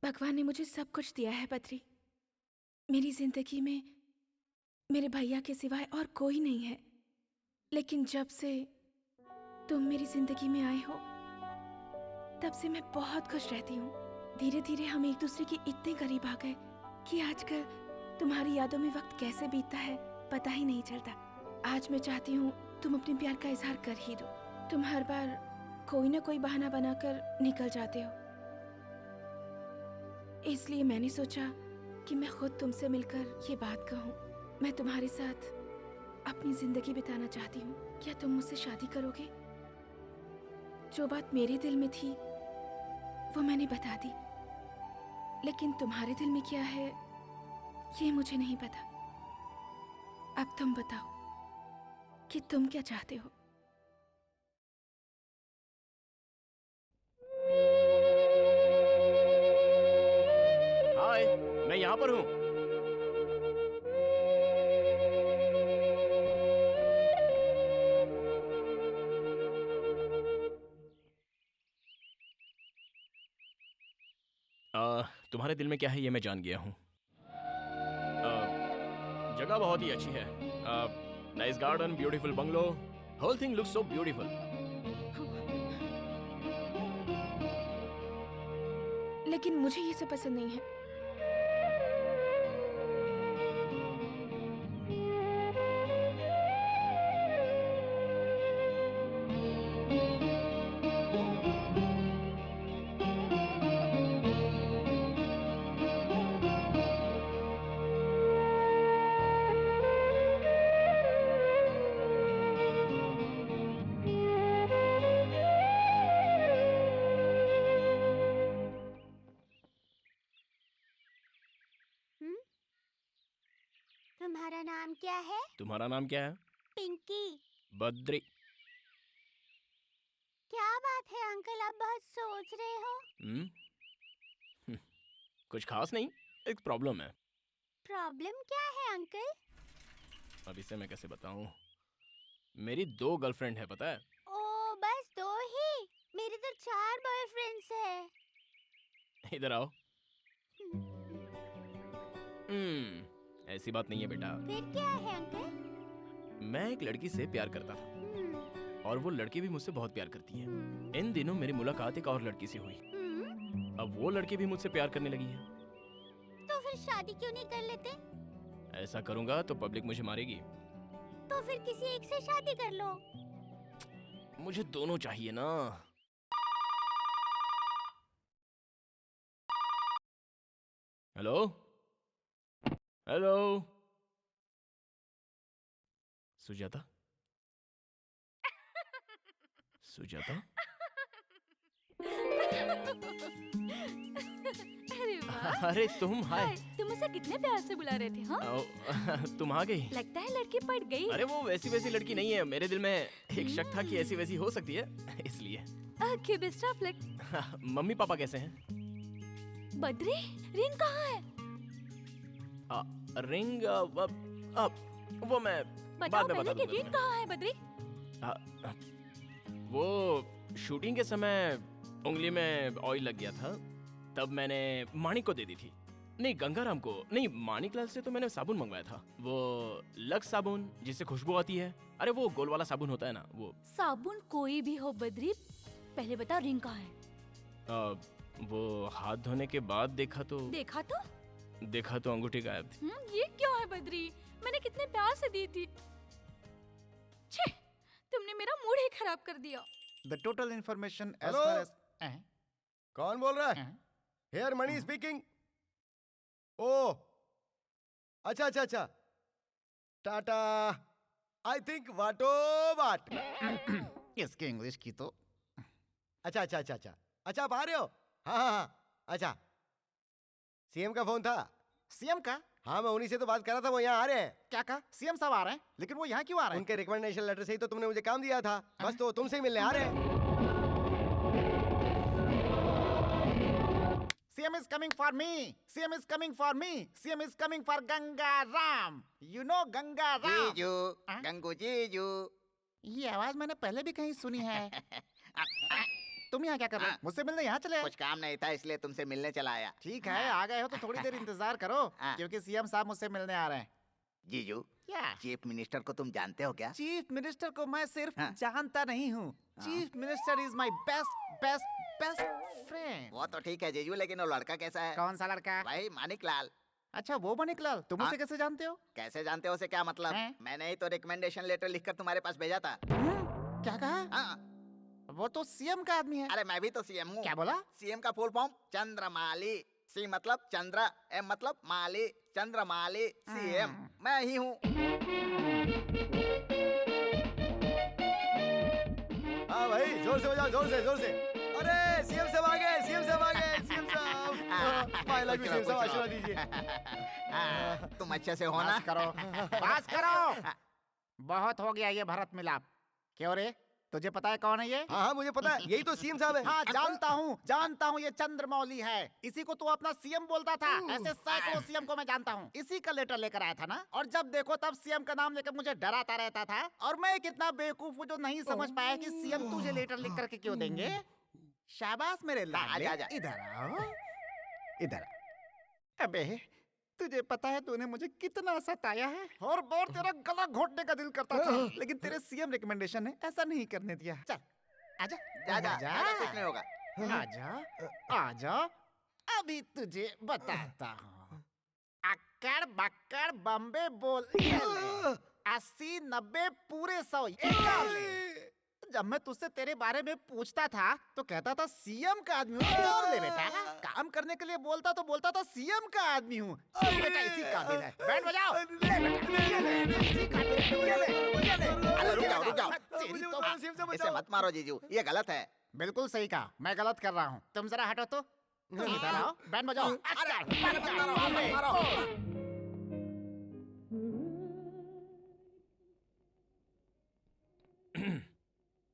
भगवान ने मुझे सब कुछ दिया है बद्री। मेरी जिंदगी में मेरे भैया के सिवाय और कोई नहीं है। लेकिन जब से तुम मेरी जिंदगी में आए हो तब से मैं बहुत खुश रहती हूँ। धीरे धीरे हम एक दूसरे के इतने करीब आ गए कि आजकल तुम्हारी यादों में वक्त कैसे बीतता है पता ही नहीं चलता। आज मैं चाहती हूँ तुम अपने प्यार का इजहार कर ही दो। तुम हर बार कोई ना कोई बहाना बनाकर निकल जाते हो, इसलिए मैंने सोचा कि मैं खुद तुमसे मिलकर ये बात कहूँ। मैं तुम्हारे साथ अपनी जिंदगी बिताना चाहती हूँ। क्या तुम मुझसे शादी करोगे? जो बात मेरे दिल में थी वो मैंने बता दी, लेकिन तुम्हारे दिल में क्या है ये मुझे नहीं पता। अब तुम बताओ कि तुम क्या चाहते हो। हाय, मैं यहाँ पर हूँ। तुम्हारे दिल में क्या है ये मैं जान गया हूँ। जगह बहुत ही अच्छी है। Nice garden, beautiful bungalow, whole thing looks so beautiful. लेकिन मुझे ये सब पसंद नहीं है। तुम्हारा नाम क्या है? तुम्हारा नाम क्या है? पिंकी। बद्री। क्या बात है अंकल, आप बहुत सोच रहे हो? कुछ खास नहीं, एक प्रॉब्लम है। प्रॉब्लम क्या है अंकल? अब इसे मैं कैसे बताऊं? मेरी 2 गर्लफ्रेंड है, पता है? ओ, बस 2 ही? मेरे तो 4 बॉयफ्रेंड्स है। इधर आओ। ऐसी बात नहीं है बेटा। फिर क्या है अंकल? मैं एक लड़की से प्यार करता था और वो लड़की भी मुझसे बहुत प्यार करती है। इन दिनों मेरी मुलाकात एक और लड़की से हुई। अब वो लड़की भी मुझसे प्यार करने लगी है। तो फिर शादी क्यों नहीं कर लेते? ऐसा करूंगा तो पब्लिक मुझे मारेगी। तो फिर किसी एक से शादी कर लो। मुझे दोनों चाहिए ना। Hello hello, Sujata? सुजाता? अरे वाह। अरे तुम, हाय। तुम उसे कितने प्यार से बुला रहे थे? हाँ? तुम आ गई। लगता है लड़की पड़ गई। अरे वो वैसी लड़की नहीं है। मेरे दिल में एक शक था कि ऐसी वैसी हो सकती है, इसलिए। Okay, best of luck. Mummy papa कैसे हैं? बद्री, रिंग कहाँ है? रिंग वो मैं बताओ बाद में पहले बता कि रिंग कहाँ है बद्री? वो शूटिंग के समय उंगली में ऑयल लग गया था, तब मैंने माणिक को दे दी थी। नहीं, गंगाराम को नहीं, माणिकलाल से तो मैंने साबुन मंगवाया था। वो लक्स साबुन जिससे खुशबू आती है। अरे वो गोल वाला साबुन होता है ना, वो। साबुन कोई भी हो बद्री, पहले बता रिंग कहाँ है? वो हाथ धोने के बाद देखा तो अंगूठी गायब थी। ये क्यों है बद्री? मैंने कितने प्यार से दी थी। छे, तुमने मेरा मूड ही खराब कर दिया। The total information as Hello? far as कौन बोल रहा है? Hair money speaking. ओ, अच्छा। टाटा। आई थिंक वाटो वाट। इसके इंग्लिश की तो। अच्छा, आप आ रहे हो? हाँ। अच्छा, सीएम का फोन था। सीएम का? हाँ, मैं उन्हीं से तो बात कर रहा था, वो यहाँ आ रहे हैं। क्या कहा? सीएम साहब आ रहे हैं? लेकिन वो यहाँ क्यों आ रहे हैं? उनके रिकमेंडेशन लेटर से ही तो तुमने मुझे काम दिया था। बस तो तुमसे ही मिलने आ रहे हैं। CM is coming for me. CM is coming for me. CM is coming for Gangaram. You know Gangaram. जीजू, गंगू जीजू। ये आवाज मैंने पहले भी कहीं सुनी है। तुम यहाँ क्या कर रहे हो? मुझसे मिलने यहाँ चले आए? कुछ काम नहीं था इसलिए तुमसे मिलने चला आया। ठीक है, आ गए हो तो थोड़ी देर इंतजार करो, क्योंकि सीएम साहब मुझसे मिलने आ रहे हैं। जीजू, क्या? चीफ मिनिस्टर को तुम जानते हो क्या? चीफ मिनिस्टर को मैं सिर्फ जानता नहीं हूँ। Chief minister is my best best best friend. वो तो ठीक है जीजू, लेकिन वो लड़का कैसा है? कौन सा लड़का? भाई मानिक लाल। अच्छा, वो मानिक लाल, तुम उसे कैसे जानते हो? कैसे जानते हो से क्या मतलब? मैंने ही तो रिकमेंडेशन लेटर लिखकर तुम्हारे पास भेजा था। क्या कहा? वो तो सीएम का आदमी है। अरे मैं भी तो सीएम हूँ। क्या बोला? सीएम का फुल फॉर्म चंद्रमाली। सी मतलब चंद्र, एम मतलब माली, चंद्रमाली सीएम मैं ही हूँ। हाँ भाई, जोर से बजाओ, जोर से, जोर से। अरे सीएम साहब आ गए, सीएम साहब आ गए, सीएम साहब। आई लव यू सीएम साहब, आशीर्वाद दीजिए। तुम अच्छे से हो ना? बस करो, बस करो। बहुत हो गया ये भरत मिलाप। क्यों रे, तुझे पता है कौन है ये? हाँ, मुझे पता है, यही तो सीएम साहब है। हाँ, जानता हूँ, ये चंद्रमौली है। इसी को तू अपना सीएम बोलता था। ऐसे सैकड़ों सीएम को मैं जानता हूँ। इसी का लेटर लेकर आया था ना, और जब देखो तब सीएम का नाम लेकर मुझे डराता रहता था। और मैं कितना बेवकूफ हूँ जो नहीं समझ पाया कि सीएम तुझे लेटर लिख करके क्यों देंगे। शाबाश मेरे लाडले, इधर आओ, इधर। अबे तुझे पता है तूने मुझे कितना सताया है, और तेरा गला घोटने का दिल करता था, लेकिन तेरे सीएम रिकमेंडेशन ने ऐसा नहीं करने दिया। चल आजा, आजा, कुछ नहीं होगा। आजा, अभी तुझे बताता हूँ। अक्कड़ बक्कड़ बम्बे बोल, 80 90 पूरे 100। जब मैं तुझसे तेरे बारे में पूछता था तो कहता था सीएम का आदमी हूँ। और ले बेटा, काम करने के लिए बोलता तो बोलता था सीएम का आदमी हूँ। बेटा इसी काबिल है, बैंड बजाओ। अरे रुक जाओ, इसे मत मारो जीजू, ये गलत है। बिल्कुल सही कहा, मैं गलत कर रहा हूँ। तुम जरा हटो तो। इधर आओ, बैंड बजाओ।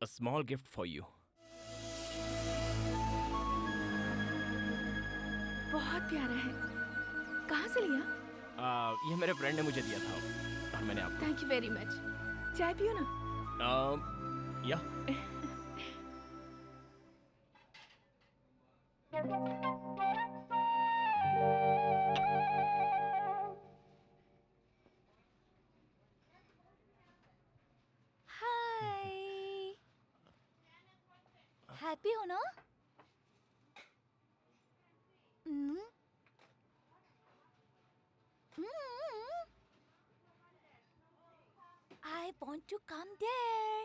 A small gift for you. बहुत प्यारा है। कहाँ से लिया? ये मेरे फ्रेंड ने मुझे दिया था और मैंने आपको। Thank you very much. चाय पियो ना? या। हैप्पी हो ना? I want to come there.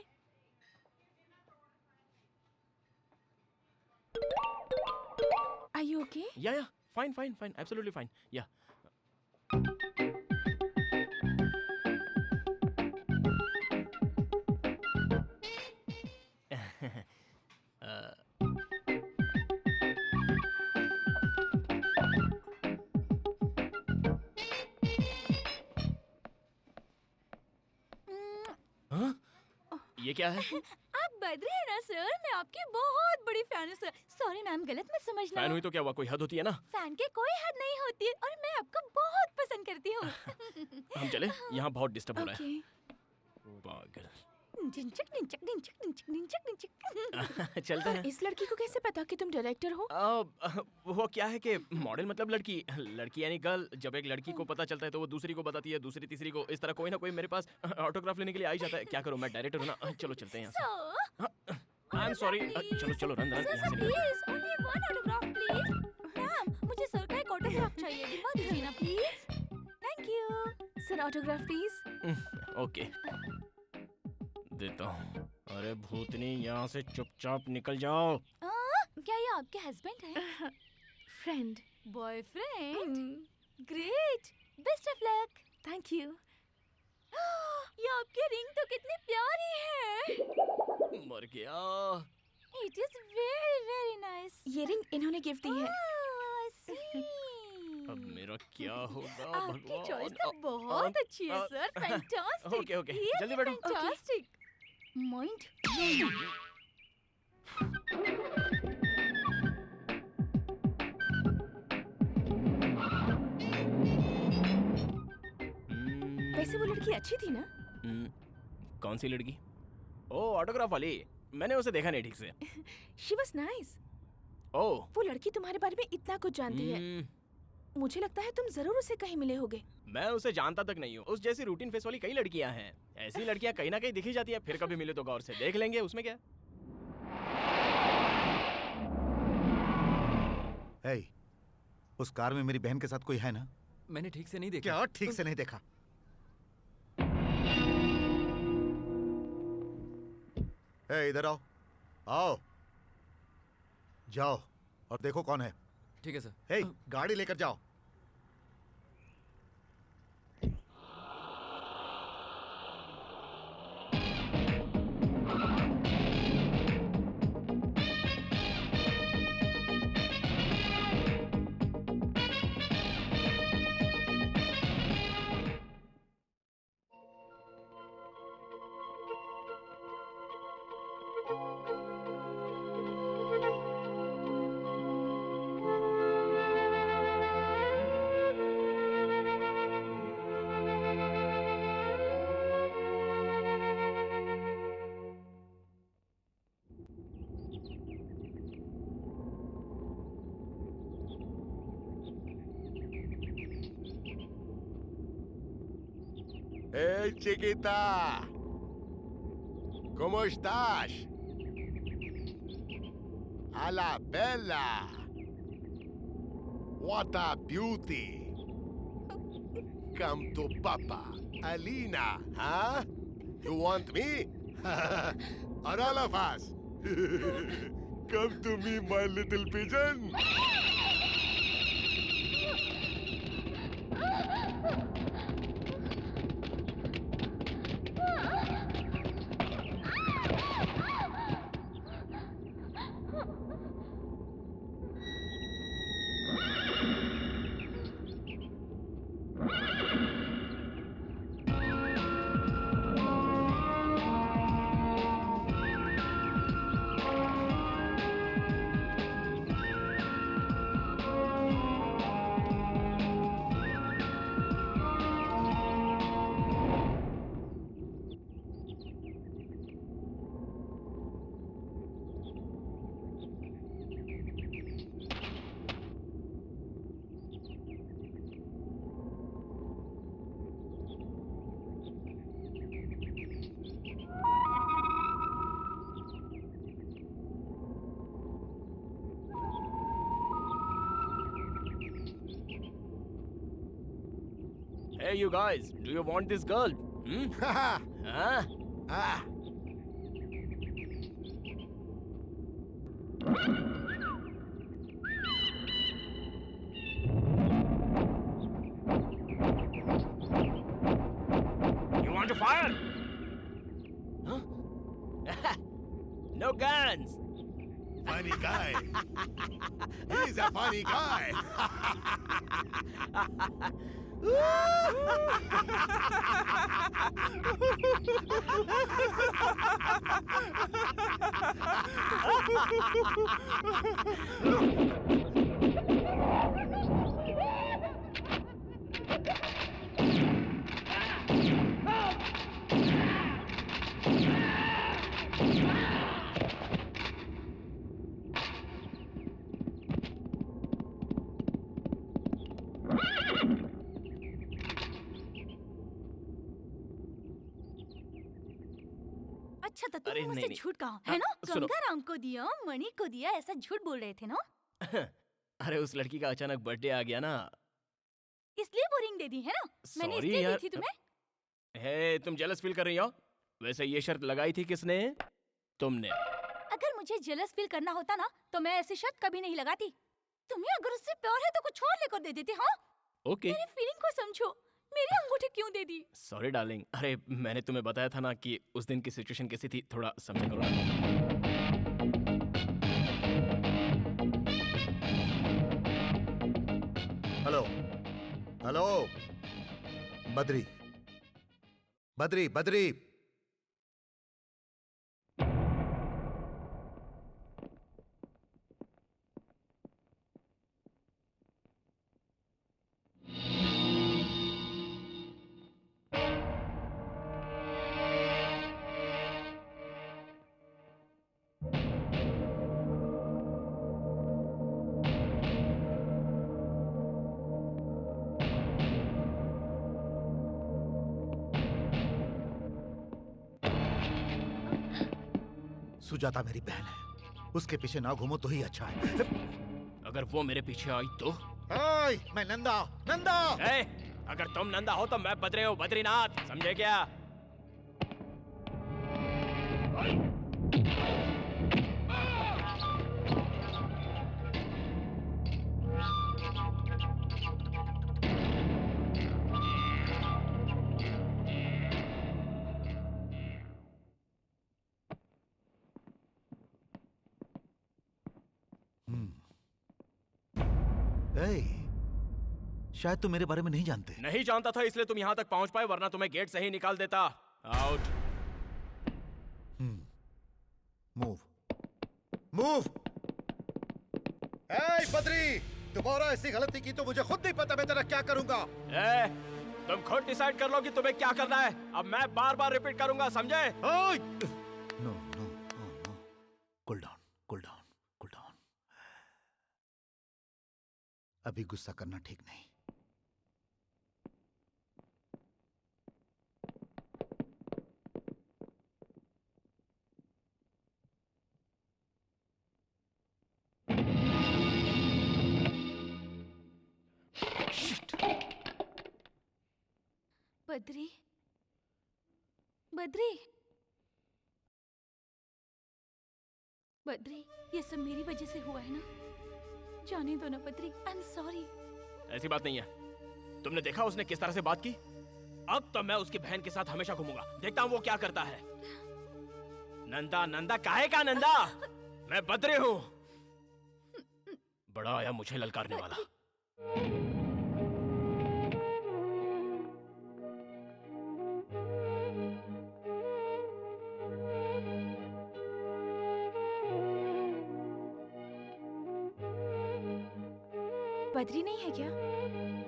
Are you okay? Yeah, fine, absolutely fine. Yeah. ये क्या है? आप बद्री है ना सर? मैं आपकी बहुत बड़ी फैन हूँ सर। सॉरी मैम, गलत मत समझना। फैन हुई तो क्या हुआ, कोई हद होती है ना? फैन के कोई हद नहीं होती है, और मैं आपको बहुत पसंद करती हूँ। हम चले, यहाँ बहुत डिस्टर्ब हो रहा है। पागल। चलते हैं। इस लड़की को कैसे पता कि तुम डायरेक्टर हो? वो क्या है कि मॉडल मतलब लड़की यानी गर्ल। जब एक लड़की को पता चलता है तो वो दूसरी को बताती है, दूसरी तीसरी को। इस तरह कोई ना कोई मेरे पास ऑटोग्राफ लेने के लिए आ ही जाता है। क्या करूं, मैं डायरेक्टर हूं ना। चलो चलते हैं यहाँ से। I am sorry. चलो रन यहाँ से। Please only one autograph please. Ma'am मुझे सर का एक ऑटोग्राफ चाहिए, दिलवा दीजिए ना please. Thank you sir, autograph please. Okay देता हूँ। अरे भूतनी, यहाँ से चुपचाप निकल जाओ। क्या ये आपके हस्बैंड है? Friend. Boyfriend? Great, best of luck. Thank you. ये आपकी रिंग तो कितनी प्यारी है। मर गया। It is very very nice. ये रिंग इन्होंने गिफ्ट दी है। अब मेरा क्या होगा भगवान? आपकी चॉइस तो बहुत अच्छी है सर। फैंटास्टिक। ओके जल्दी बैठो। फैंटास्टिक। माइंड। वैसे वो लड़की अच्छी थी ना? कौन सी लड़की? ओ ऑटोग्राफ वाली। मैंने उसे देखा नहीं ठीक से। She was nice. ओह, वो लड़की तुम्हारे बारे में इतना कुछ जानती है। मुझे लगता है तुम जरूर उसे कहीं मिले होगे। मैं उसे जानता तक नहीं हूँ। उस जैसी रूटीन फेस वाली कई लड़कियां हैं। ऐसी लड़कियां कहीं ना कहीं दिखी जाती है। फिर कभी मिले तो गौर से देख लेंगे, उसमें क्या। hey, उस कार में मेरी बहन के साथ कोई है ना? मैंने ठीक से नहीं देखा। क्या ठीक से नहीं देखा? इधर आओ, आओ, जाओ और देखो कौन है। ठीक है सर। गाड़ी लेकर जाओ। Hey, chiquita. ¿Cómo estás? A la bella. What a beauty. Come to Papa. Alina, huh? You want me? Or all of us? Come to me, my little pigeon. Hey, you guys, do you want this girl? Huh? You want to fire? Huh? No guns. Funny guy. He's a funny guy. अच्छा तो तुम मुझसे झूठ कहा है ना? गंगाराम को दिया, मणि को दिया, ऐसा झूठ बोल रहे थे ना? अरे उस लड़की का अचानक बर्थडे आ गया ना, इसलिए वो रिंग दे दी है ना? मैंने Sorry इसलिए यार। दी थी तुम्हें। हे, तुम जेलस फील कर रही हो? वैसे ये शर्त लगाई थी किसने? तुमने। अगर मुझे जेलस फील करना होता ना तो मैं ऐसी शर्त कभी नहीं लगाती। तुम्हें अगर उससे प्यार है तो कुछ और लेकर दे देती। हाँ ओके। मेरी फीलिंग को समझो। मेरी अंगूठी क्यों दे दी? Sorry darling. अरे मैंने तुम्हें बताया था ना कि उस दिन की सिचुएशन कैसी थी, थोड़ा समझा करो ना। Hello, hello, Badri, Badri, Badri. सुजाता मेरी बहन है, उसके पीछे ना घूमो तो ही अच्छा है। अगर वो मेरे पीछे आई तो? मैं नंदा। नंदा! अगर तुम नंदा हो तो मैं बद्री हूँ, बद्रीनाथ, समझे क्या? शायद तुम मेरे बारे में नहीं जानते। नहीं जानता था इसलिए तुम यहाँ तक पहुँच पाए, वरना तुम्हें गेट से ही निकाल देता। आउट। मूव। मूव। बद्री, दोबारा ऐसी गलती की तो मुझे खुद नहीं पता मैं तेरा क्या करूंगा। तुम खुद डिसाइड कर लो कि तुम्हें क्या करना है। अब मैं बार बार रिपीट करूंगा, समझे? No no no. Cool down, cool down, cool down. अभी गुस्सा करना ठीक नहीं। बद्री, बद्री, बद्री, ये सब मेरी वजह से हुआ है ना? जाने दो ना बद्री, आई एम सॉरी। ऐसी बात नहीं है। तुमने देखा उसने किस तरह से बात की? अब तो मैं उसकी बहन के साथ हमेशा घूमूंगा, देखता हूँ वो क्या करता है। नंदा, नंदा काहे का नंदा? मैं बद्री हूँ। बड़ा आया मुझे ललकारने वाला। बद्री नहीं है क्या?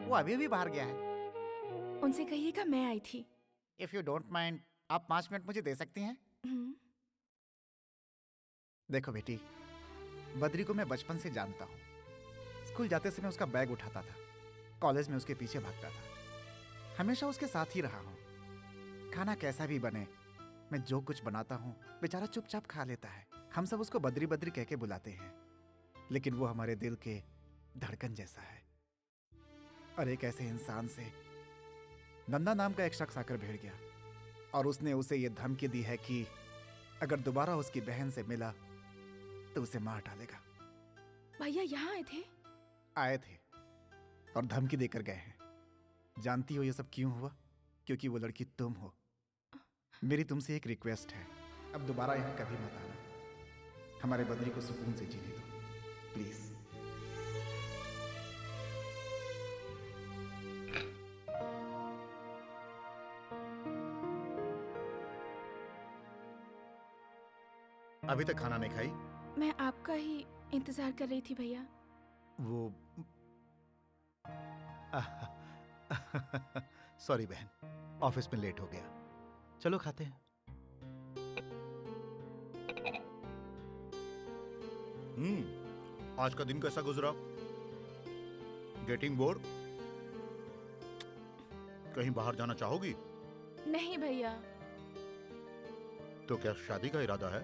वो अभी भी बाहर गया है। उनसे कहिएगा मैं आई थी। इफ यू डोंट माइंड, आप 5 मिनट मुझे दे सकती हैं? देखो बेटी, बद्री को मैं बचपन से जानता हूँ। स्कूल जाते समय उसका बैग उठाता था, कॉलेज में उसके पीछे भागता था, हमेशा उसके साथ ही रहा हूँ। खाना कैसा भी बने, मैं जो कुछ बनाता हूँ बेचारा चुपचाप खा लेता है। हम सब उसको बद्री बद्री कह के बुलाते हैं, लेकिन वो हमारे दिल के धड़कन जैसा है। और एक ऐसे इंसान से नंदा नाम का एक शख्स आकर भिड़ गया और उसने उसे ये धमकी दी है कि अगर दोबारा उसकी बहन से मिला तो उसे मार डालेगा। भैया यहाँ आए थे? आए थे और धमकी देकर गए हैं। जानती हो ये सब क्यों हुआ? क्योंकि वो लड़की तुम हो। मेरी तुमसे एक रिक्वेस्ट है, अब दोबारा यहाँ कभी मत आना। हमारे बद्री को सुकून से जीने दो, प्लीज। अभी तक खाना नहीं खाई? मैं आपका ही इंतजार कर रही थी भैया। वो सॉरी बहन, ऑफिस में लेट हो गया। चलो खाते हैं। आज का दिन कैसा गुजरा? Getting bored? कहीं बाहर जाना चाहोगी? नहीं भैया। तो क्या शादी का इरादा है?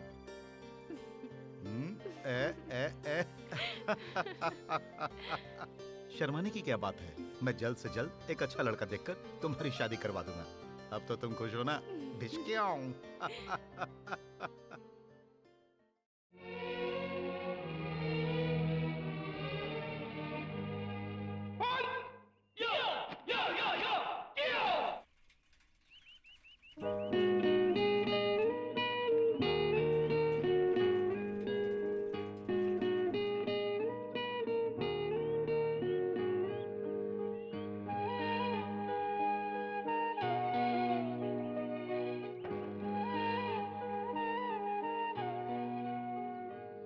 शर्माने की क्या बात है? मैं जल्द से जल्द एक अच्छा लड़का देखकर तुम्हारी शादी करवा दूंगा। अब तो तुम खुश हो ना? भिचकियाऊं।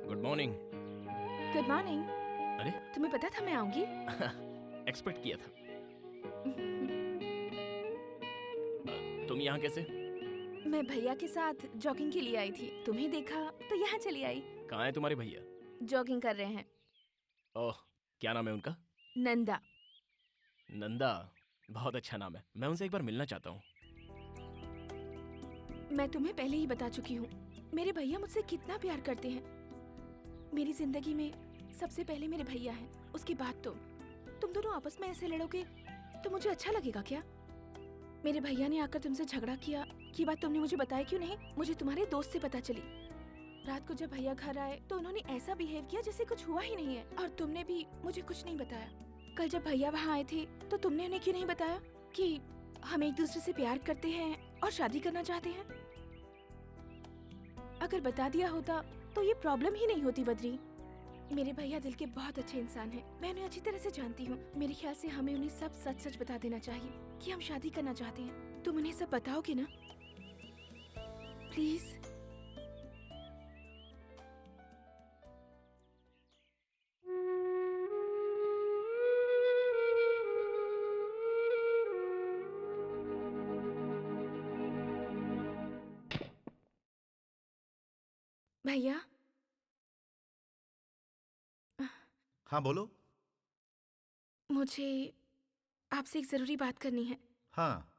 Good morning. Good morning. अरे तुम्हें पता था मैं आऊंगी? एक्सपेक्ट किया था। तुम यहाँ कैसे? मैं भैया के साथ जॉगिंग के लिए आई थी, तुम्हें देखा तो यहाँ चली आई। कहाँ है तुम्हारे भैया? जॉगिंग कर रहे हैं। ओह, क्या नाम है उनका? नंदा। नंदा, बहुत अच्छा नाम है। मैं उनसे एक बार मिलना चाहता हूँ। मैं तुम्हें पहले ही बता चुकी हूँ, मेरे भैया मुझसे कितना प्यार करते हैं। मेरी जिंदगी में सबसे पहले मेरे भैया हैं, उसके बाद तुम दोनों आपस में ऐसे लड़ोगे तो मुझे अच्छा लगेगा क्या? मेरे भैया ने आकर तुमसे झगड़ा किया, ये बात तुमने मुझे बताया क्यों नहीं? मुझे तुम्हारे दोस्त से पता चली। रात को जब भैया घर आए तो उन्होंने ऐसा बिहेव किया जैसे कुछ हुआ ही नहीं है, और तुमने भी मुझे कुछ नहीं बताया। कल जब भैया वहाँ आए थे तो तुमने उन्हें क्यों नहीं बताया कि हम एक दूसरे से प्यार करते हैं और शादी करना चाहते हैं? अगर बता दिया होता तो ये प्रॉब्लम ही नहीं होती बद्री। मेरे भैया दिल के बहुत अच्छे इंसान हैं, मैं उन्हें अच्छी तरह से जानती हूँ। मेरे ख्याल से हमें उन्हें सब सच सच बता देना चाहिए कि हम शादी करना चाहते हैं। तुम उन्हें सब बताओगे ना प्लीज? भैया। हाँ बोलो। मुझे आपसे एक जरूरी बात करनी है। हाँ।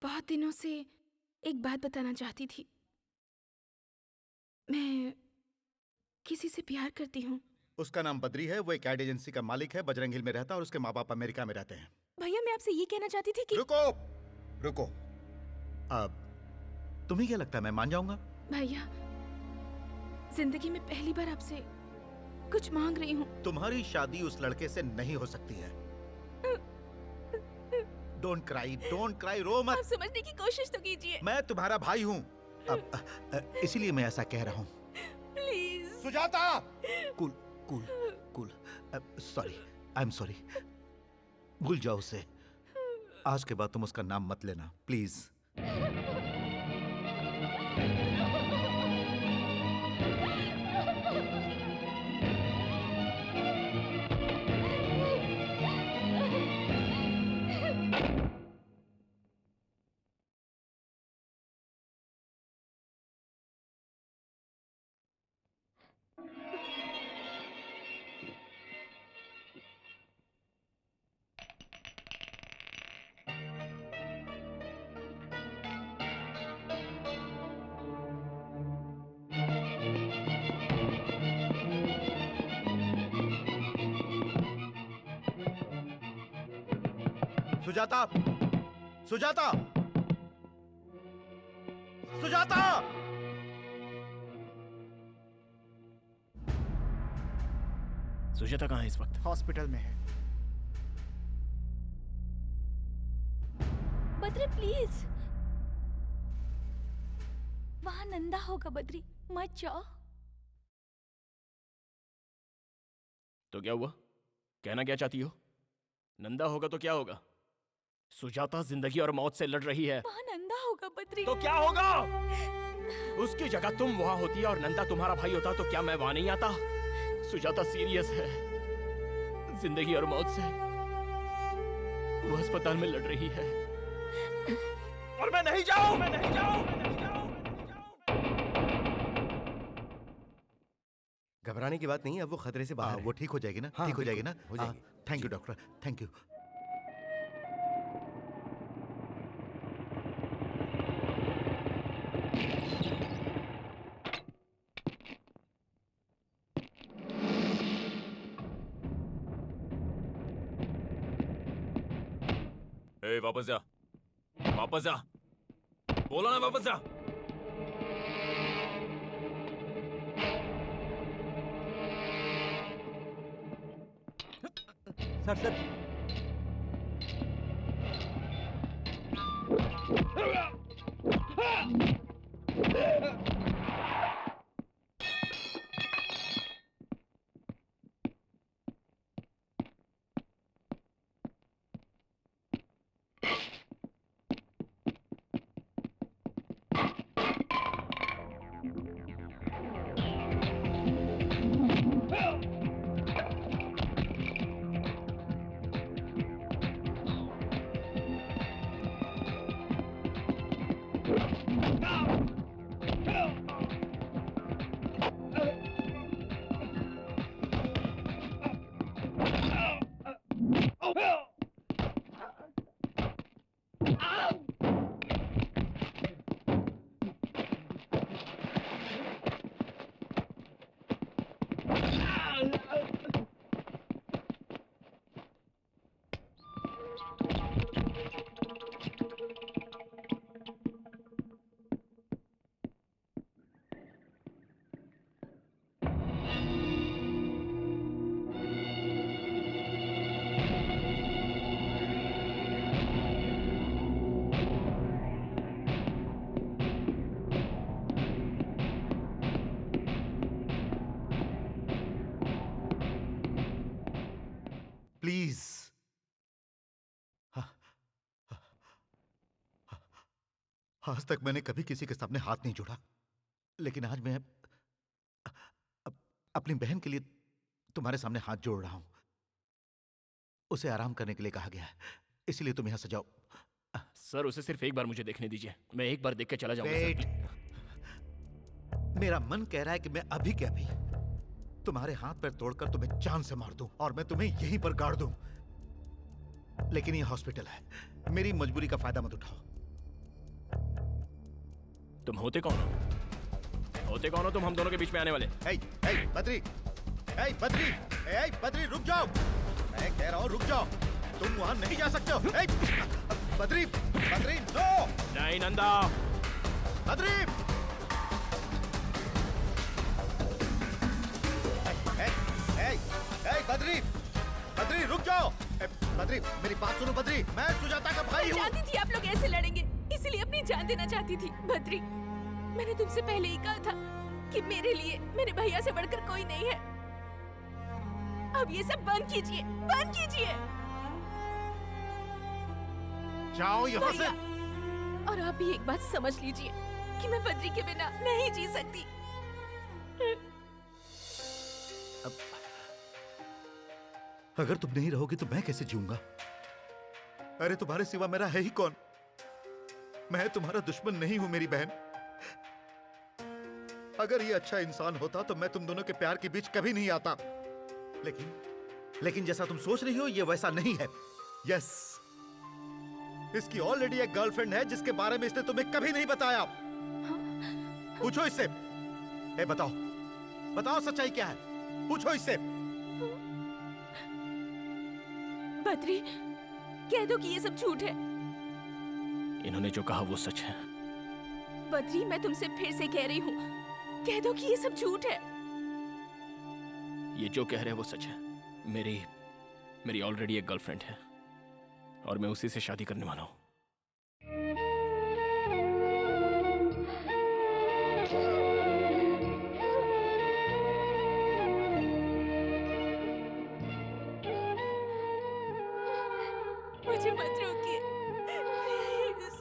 बहुत दिनों से एक बात बताना चाहती थी। मैं किसी से प्यार करती हूँ। उसका नाम बद्री है, वो एक एड एजेंसी का मालिक है, बजरंग हिल में रहता है और उसके माँ बाप अमेरिका में रहते हैं। भैया मैं आपसे ये कहना चाहती थी कि रुको। अब तुम्हें क्या लगता है मैं मान जाऊंगा? भैया जिंदगी में पहली बार आपसे कुछ मांग रही हूँ। तुम्हारी शादी उस लड़के से नहीं हो सकती है। डोंट क्राई, रो मत। आप समझने की कोशिश तो कीजिए। मैं तुम्हारा भाई हूँ, अब इसीलिए मैं ऐसा कह रहा हूँ। Please Sujata. Cool. Sorry, I am sorry. भूल जाओ उसे। आज के बाद तुम उसका नाम मत लेना प्लीज। सुजाता। सुजाता कहाँ है इस वक्त? हॉस्पिटल में है। बद्री प्लीज, वहाँ नंदा होगा। बद्री मत जाओ। तो क्या हुआ? कहना क्या चाहती हो? नंदा होगा तो क्या होगा? सुजाता जिंदगी और मौत से लड़ रही है। वहाँ नंदा होगा बद्री। तो क्या होगा? उसकी जगह तुम वहां होती और नंदा तुम्हारा भाई होता तो क्या मैं वहां नहीं आता? सुजाता सीरियस है, जिंदगी और मौत से। वो अस्पताल में लड़ रही है और मैं नहीं जाऊं। घबराने की बात नहीं है, अब वो खतरे से बाहर है। वो ठीक हो जाएगी ना? हाँ, ठीक हो जाएगी ना? हो जाएगी। Thank you doctor, thank you. वापस जा। बोला ना वापस जा। Sir please. आज तक मैंने कभी किसी के सामने हाथ नहीं जोड़ा, लेकिन आज मैं अपनी बहन के लिए तुम्हारे सामने हाथ जोड़ रहा हूं। उसे आराम करने के लिए कहा गया है, इसलिए तुम यहां से जाओ। सर, उसे सिर्फ एक बार मुझे देखने दीजिए, मैं एक बार देख के चला जाऊंगा सर। मेरा मन कह रहा है कि मैं अभी के अभी तुम्हारे हाथ पैर तोड़कर तुम्हें जान से मार दूं और मैं तुम्हें यहीं पर गाड़ दूं, लेकिन ये हॉस्पिटल है, मेरी मजबूरी का फायदा मत उठाओ। तुम होते कौन हो? होते कौन हो तुम हम दोनों के बीच में आने वाले? बद्री, बद्री रुक जाओ, मैं कह रहा हूं रुक जाओ, तुम वहां नहीं जा सकते हो। बद्री, नो! नहीं नंदा। बद्री! बद्री रुक जाओ! बद्री मेरी बात सुनो बद्री, मैं सुजाता का भाई हूँ। मैं जानती थी आप लोग ऐसे लड़ेंगे, इसलिए अपनी जान देना चाहती थी। बद्री, मैंने तुमसे पहले ही कहा था कि मेरे लिए मेरे भैया से बढ़कर कोई नहीं है। अब ये सब बंद कीजिए, बंद कीजिए। जाओ यहाँ से। और आप भी एक बात समझ लीजिए कि मैं बद्री के बिना नहीं जी सकती। अगर तुम नहीं रहोगी तो मैं कैसे जीऊंगा? अरे तुम्हारे सिवा मेरा है ही कौन? मैं तुम्हारा दुश्मन नहीं हूं मेरी बहन। अगर ये अच्छा इंसान होता तो मैं तुम दोनों के प्यार के बीच कभी नहीं आता, लेकिन जैसा तुम सोच रही हो ये वैसा नहीं है। यस, इसकी ऑलरेडी एक गर्लफ्रेंड है जिसके बारे में इसने तुम्हें कभी नहीं बताया। पूछो इससे। बताओ सच्चाई क्या है? पूछो इससे। बद्री, कह दो कि ये सब झूठ है। इन्होंने जो कहा वो सच है। बद्री, मैं तुमसे फिर से कह रही हूँ, कह दो कि ये सब झूठ है। ये जो कह रहे हैं वो सच है। मेरी ऑलरेडी एक गर्लफ्रेंड है और मैं उसी से शादी करने वाला हूँ। मुझे मत रोकिए, प्लीज।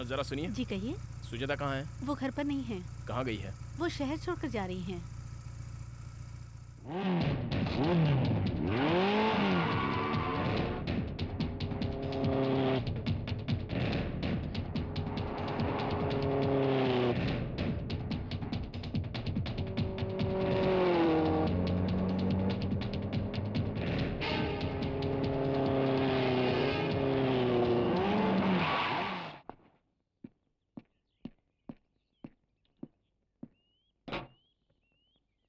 जरा सुनिए। जी कहिए। सुजाता कहाँ है? वो घर पर नहीं है। कहाँ गई है? वो शहर छोड़कर जा रही हैं।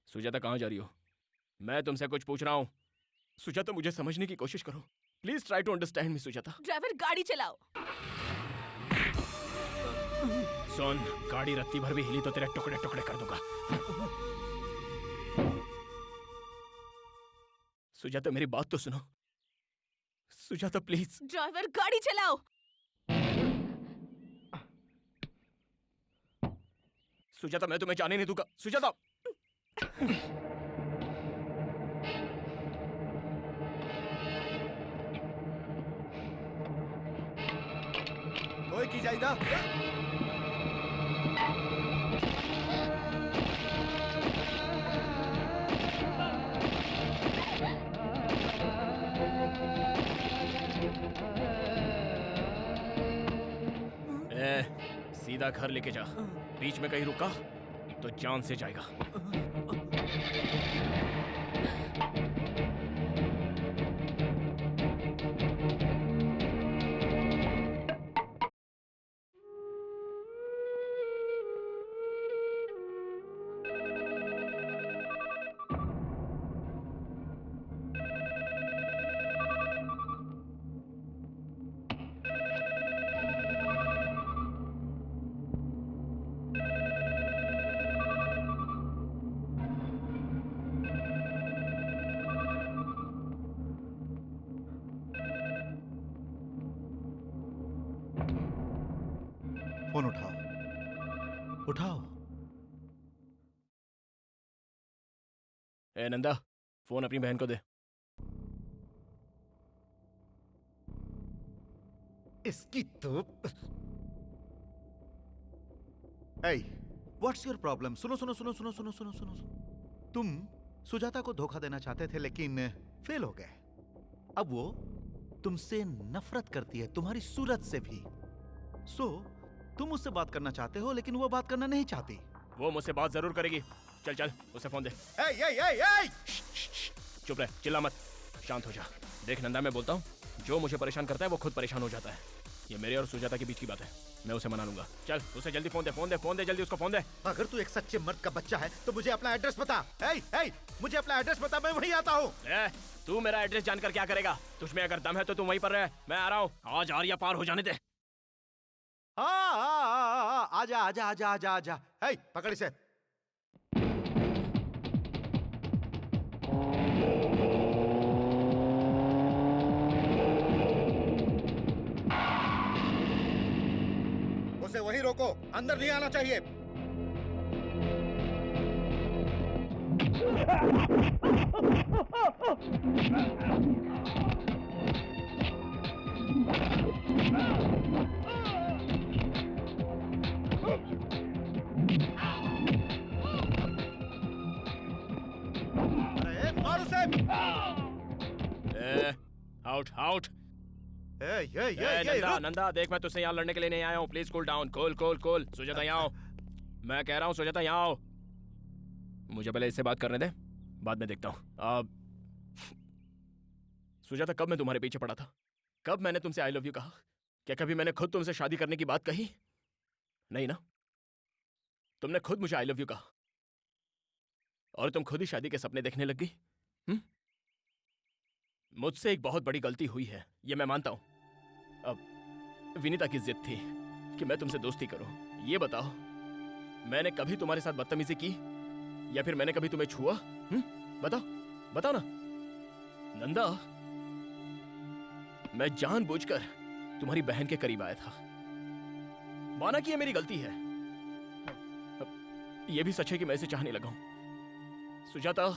सुजाता कहाँ जा रही हो? मैं तुमसे कुछ पूछ रहा हूँ। सुजाता मुझे समझने की कोशिश करो। Please try to understand me Sujata. Driver, गाड़ी चलाओ। सुन, गाड़ी रत्ती भर भी हिली तो तेरे टुकड़े टुकड़े कर दूंगा। सुजाता मेरी बात तो सुनो। सुजाता प्लीज। ड्राइवर, गाड़ी चलाओ। सुजाता मैं तुम्हें जाने नहीं दूंगा। सुजाता। ओए की जाइदा। सीधा घर लेके जा। बीच में कहीं रुका तो जान से जाएगा। फोन उठाओ, उठाओ। ए नंदा, फोन अपनी बहन को दे। इसकी तो व्हाट्स योर प्रॉब्लम? सुनो सुनो सुनो सुनो सुनो सुनो सुनो तुम सुजाता को धोखा देना चाहते थे लेकिन फेल हो गए। अब वो तुमसे नफरत करती है, तुम्हारी सूरत से भी। तुम उससे बात करना चाहते हो लेकिन वो बात करना नहीं चाहती। वो मुझसे बात जरूर करेगी। चल चल उसे फोन दे। चुप रह, चिल्ला मत, शांत हो जा। देख नंदा, मैं बोलता हूँ, जो मुझे परेशान करता है वो खुद परेशान हो जाता है। ये मेरे और सुजाता के बीच की बात है, मैं उसे मना लूंगा। चल उसे जल्दी फोन दे, फोन दे, फोन दे, जल्दी उसको फोन दे। अगर तू एक सच्चे मर्द का बच्चा है तो मुझे अपना एड्रेस बता। मुझे अपना एड्रेस बता, मैं वहीं आता हूँ। तू मेरा एड्रेस जानकर क्या करेगा? तुझमें अगर दम है तो तू वहीं पर रह, मैं आ रहा हूँ। आज आर्या पार हो जाने दे। आजा आजा आजा आजा आजा। पकड़ इसे। उसे वहीं रोको, अंदर नहीं आना चाहिए। अरे मार उसे। Out out. नंदा देख, मैं तुझसे यहाँ लड़ने के लिए नहीं आया हूँ। Please cool down. Cool. Sujata यहाँ आओ, मैं कह रहा हूँ सुजाता यहाँ आओ। मुझे पहले इससे बात करने दे, बाद में देखता हूँ। सुजाता, कब मैं तुम्हारे पीछे पड़ा था? कब मैंने तुमसे आई लव यू कहा? क्या कभी मैंने खुद तुमसे शादी करने की बात कही? नहीं ना? तुमने खुद मुझे आई लव यू कहा और तुम खुद ही शादी के सपने देखने लग गई। मुझसे एक बहुत बड़ी गलती हुई है, ये मैं मानता हूं। अब विनीता की जिद थी कि मैं तुमसे दोस्ती करूं। ये बताओ, मैंने कभी तुम्हारे साथ बदतमीजी की या फिर मैंने कभी तुम्हें छुआ? बताओ ना नंदा। मैं जानबूझकर तुम्हारी बहन के करीब आया था। माना कि ये मेरी गलती है। ये भी सच है कि मैं इसे चाहने लगा हूं। सुजाता,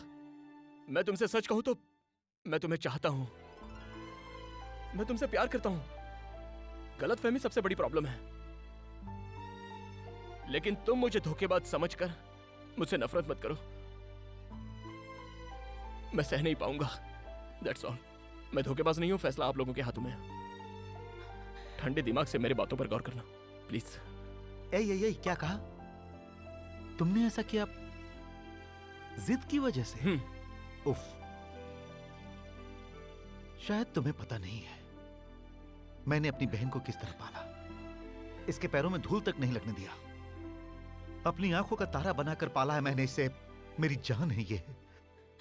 मैं तुमसे सच कहूं तो मैं तुम्हें चाहता हूं, मैं तुमसे प्यार करता हूं। गलतफहमी सबसे बड़ी प्रॉब्लम है, लेकिन तुम मुझे धोखेबाज समझकर मुझसे नफरत मत करो। मैं सह नहीं पाऊंगा, दैट्स ऑल। मैं धोखेबाज नहीं हूं, फैसला आप लोगों के हाथों में है। ठंडे दिमाग से मेरे बातों पर गौर करना प्लीज। क्या कहा तुमने? ऐसा किया जिद की वजह से? उफ, शायद तुम्हें पता नहीं है मैंने अपनी बहन को किस तरह पाला। इसके पैरों में धूल तक नहीं लगने दिया। अपनी आंखों का तारा बनाकर पाला है मैंने इसे। मेरी जान है ये,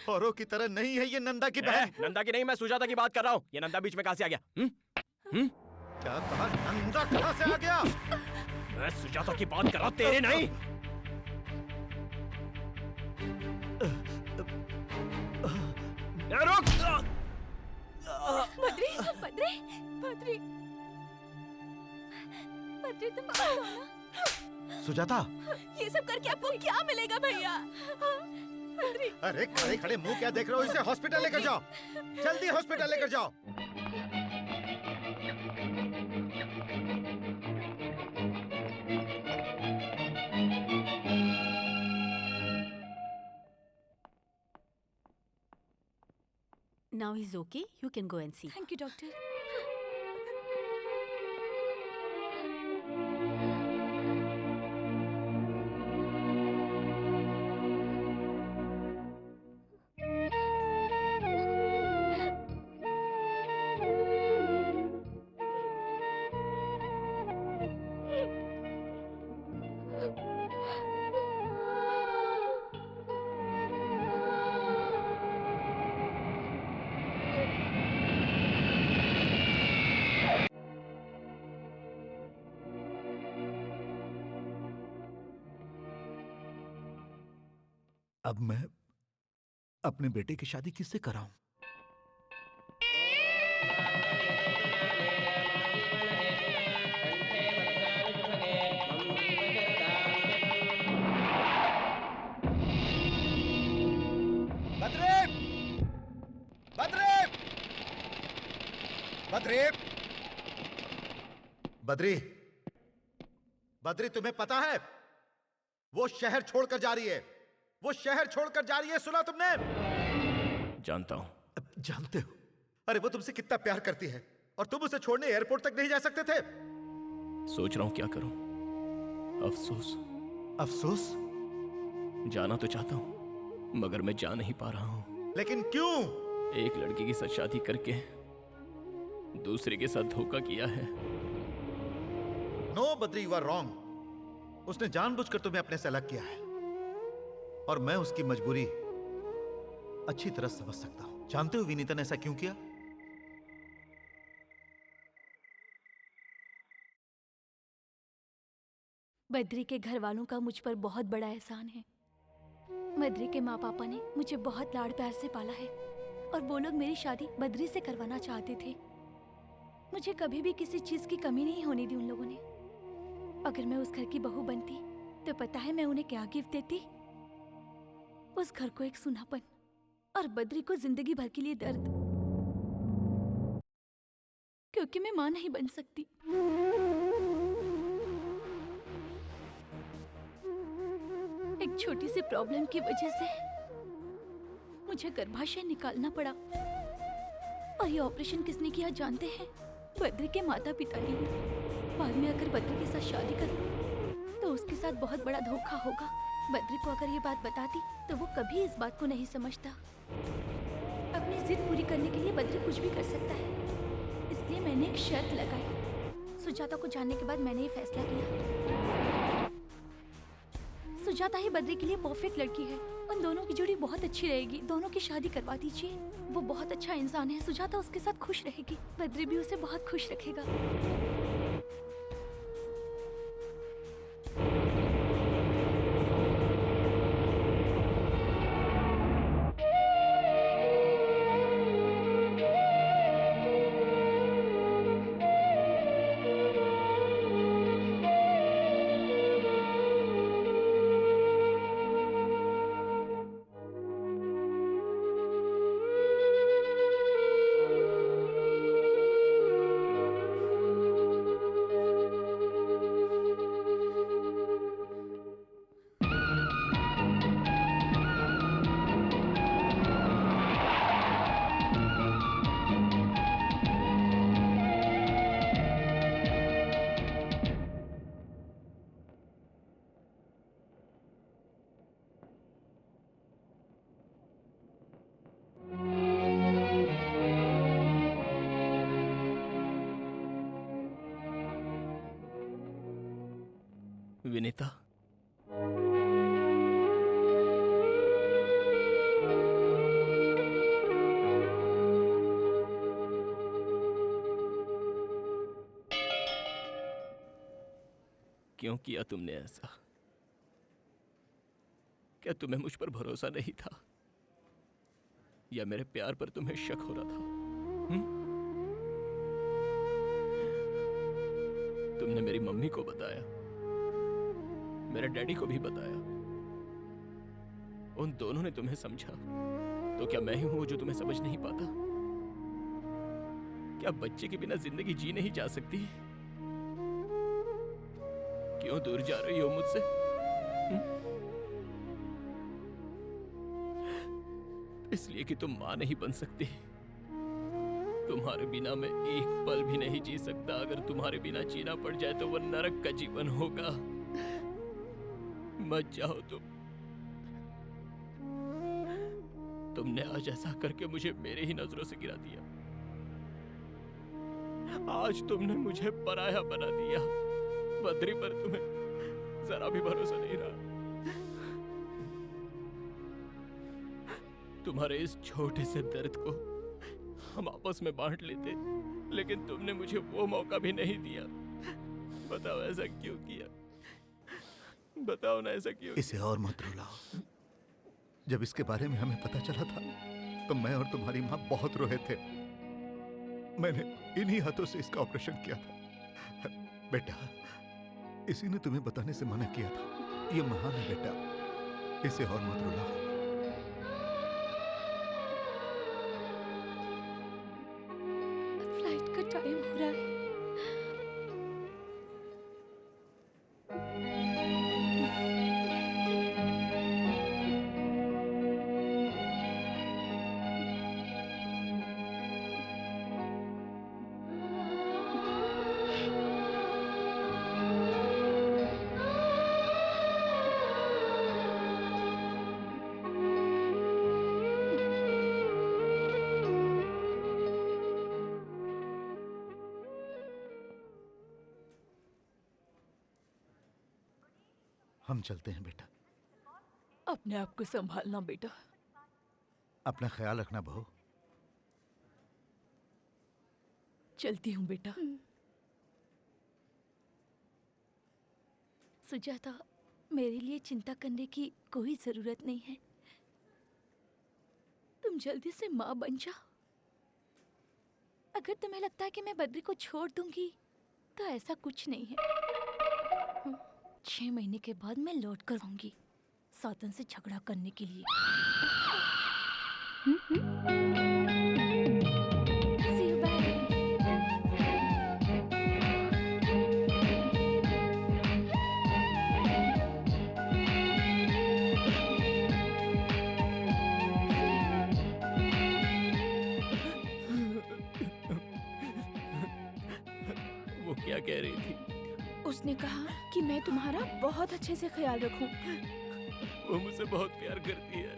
औरों की तरह नहीं है ये। नंदा की बहन। नंदा की नहीं, मैं सुजाता की बात कर रहा हूं। ये नंदा बीच में कहां से आ गया? क्या कहा? नंदा कहां से आ गया? मैं सुजाता की बात कर रहा हूं, तेरे नहीं। रुक। बद्री तुम बताओ ना। सुजाता, ये सब करके आपको क्या मिलेगा भैया? अरे खड़े खड़े मुंह क्या देख रहे हो? इसे हॉस्पिटल लेकर जाओ, जल्दी हॉस्पिटल लेकर जाओ। Now he's okay. You can go and see. Thank you, doctor. अब मैं अपने बेटे की शादी किससे कराऊं? बद्री! बद्री! बद्री! बद्री, बद्री तुम्हें पता है वो शहर छोड़कर जा रही है, वो शहर छोड़कर जा रही है, सुना तुमने? जानता हूं। जानते हो? अरे वो तुमसे कितना प्यार करती है और तुम उसे छोड़ने एयरपोर्ट तक नहीं जा सकते थे। सोच रहा हूं क्या करूं। अफसोस। अफसोस? जाना तो चाहता हूं मगर मैं जा नहीं पा रहा हूं। लेकिन क्यों? एक लड़की के साथ शादी करके दूसरे के साथ धोखा किया है। No Badri, you are wrong. उसने जानबूझकर तुम्हें अपने से अलग किया है और मैं उसकी मजबूरी अच्छी तरह समझ सकता हूं। जानते हो विनीता ने ऐसा क्यों किया? बद्री के घर वालों का मुझ पर बहुत बड़ा एहसान है। बद्री के माँ पापा ने मुझे बहुत लाड़ प्यार से पाला है और वो लोग मेरी शादी बद्री से करवाना चाहते थे। मुझे कभी भी किसी चीज की कमी नहीं होने दी उन लोगों ने। अगर मैं उस घर की बहू बनती तो पता है मैं उन्हें क्या गिफ्ट देती? उस घर को एक सुनापन और बद्री को जिंदगी भर के लिए दर्द, क्योंकि मैं मां नहीं बन सकती। एक छोटी सी प्रॉब्लम की वजह से मुझे गर्भाशय निकालना पड़ा और ये ऑपरेशन किसने किया जानते हैं? बद्री के माता पिता ने। बाद में अगर बद्री के साथ शादी करूं तो उसके साथ बहुत बड़ा धोखा होगा। बद्री को अगर ये बात बताती तो वो कभी इस बात को नहीं समझता। अपनी जिद पूरी करने के लिए बद्री कुछ भी कर सकता है, इसलिए मैंने एक शर्त लगाई। सुजाता को जानने के बाद मैंने ये फैसला किया। सुजाता ही बद्री के लिए परफेक्ट लड़की है। उन दोनों की जोड़ी बहुत अच्छी रहेगी। दोनों की शादी करवा दीजिए। वो बहुत अच्छा इंसान है। सुजाता उसके साथ खुश रहेगी, बद्री भी उसे बहुत खुश रखेगा। विनीता, क्यों किया तुमने ऐसा? क्या तुम्हें मुझ पर भरोसा नहीं था या मेरे प्यार पर तुम्हें शक हो रहा था? तुमने मेरी मम्मी को बताया, मेरे डैडी को भी बताया। उन दोनों ने तुम्हें समझा, तो क्या मैं ही हूं जो तुम्हें समझ नहीं पाता? क्या बच्चे के बिना जिंदगी जी नहीं जा सकती? क्यों दूर जा रही हो मुझसे? इसलिए कि तुम मां नहीं बन सकती। तुम्हारे बिना मैं एक पल भी नहीं जी सकता। अगर तुम्हारे बिना जीना पड़ जाए तो वो नरक का जीवन होगा। मत जाओ तुमने आज ऐसा करके मुझे मेरे ही नजरों से गिरा दिया। आज तुमने मुझे पराया बना दिया। बद्री पर तुम्हें जरा भी भरोसा नहीं रहा। तुम्हारे इस छोटे से दर्द को हम आपस में बांट लेते, लेकिन तुमने मुझे वो मौका भी नहीं दिया। बताओ ऐसा क्यों किया? बताओ ना ऐसा क्यों? इसे और मत रुलाओ। जब इसके बारे में हमें पता चला था तो मैं और तुम्हारी माँ बहुत रोए थे। मैंने इन्हीं हाथों से इसका ऑपरेशन किया था। बेटा, इसी ने तुम्हें बताने से मना किया था। ये महान है बेटा, इसे और मत रुलाओ। फ्लाइट का टाइम हो रहा है। हम चलते हैं बेटा। अपने आप को संभालना बेटा। अपना ख्याल रखना बहू। चलती हूँ बेटा। सुजाता, मेरे लिए चिंता करने की कोई जरूरत नहीं है। तुम जल्दी से माँ बन जाओ। अगर तुम्हें लगता है कि मैं बद्री को छोड़ दूंगी तो ऐसा कुछ नहीं है। 6 महीने के बाद मैं लौट कर आऊंगी सातन से झगड़ा करने के लिए। See you, bye. वो क्या कह रही थी? उसने कहा कि मैं तुम्हारा बहुत अच्छे से ख्याल रखूं। वो मुझसे बहुत प्यार करती है।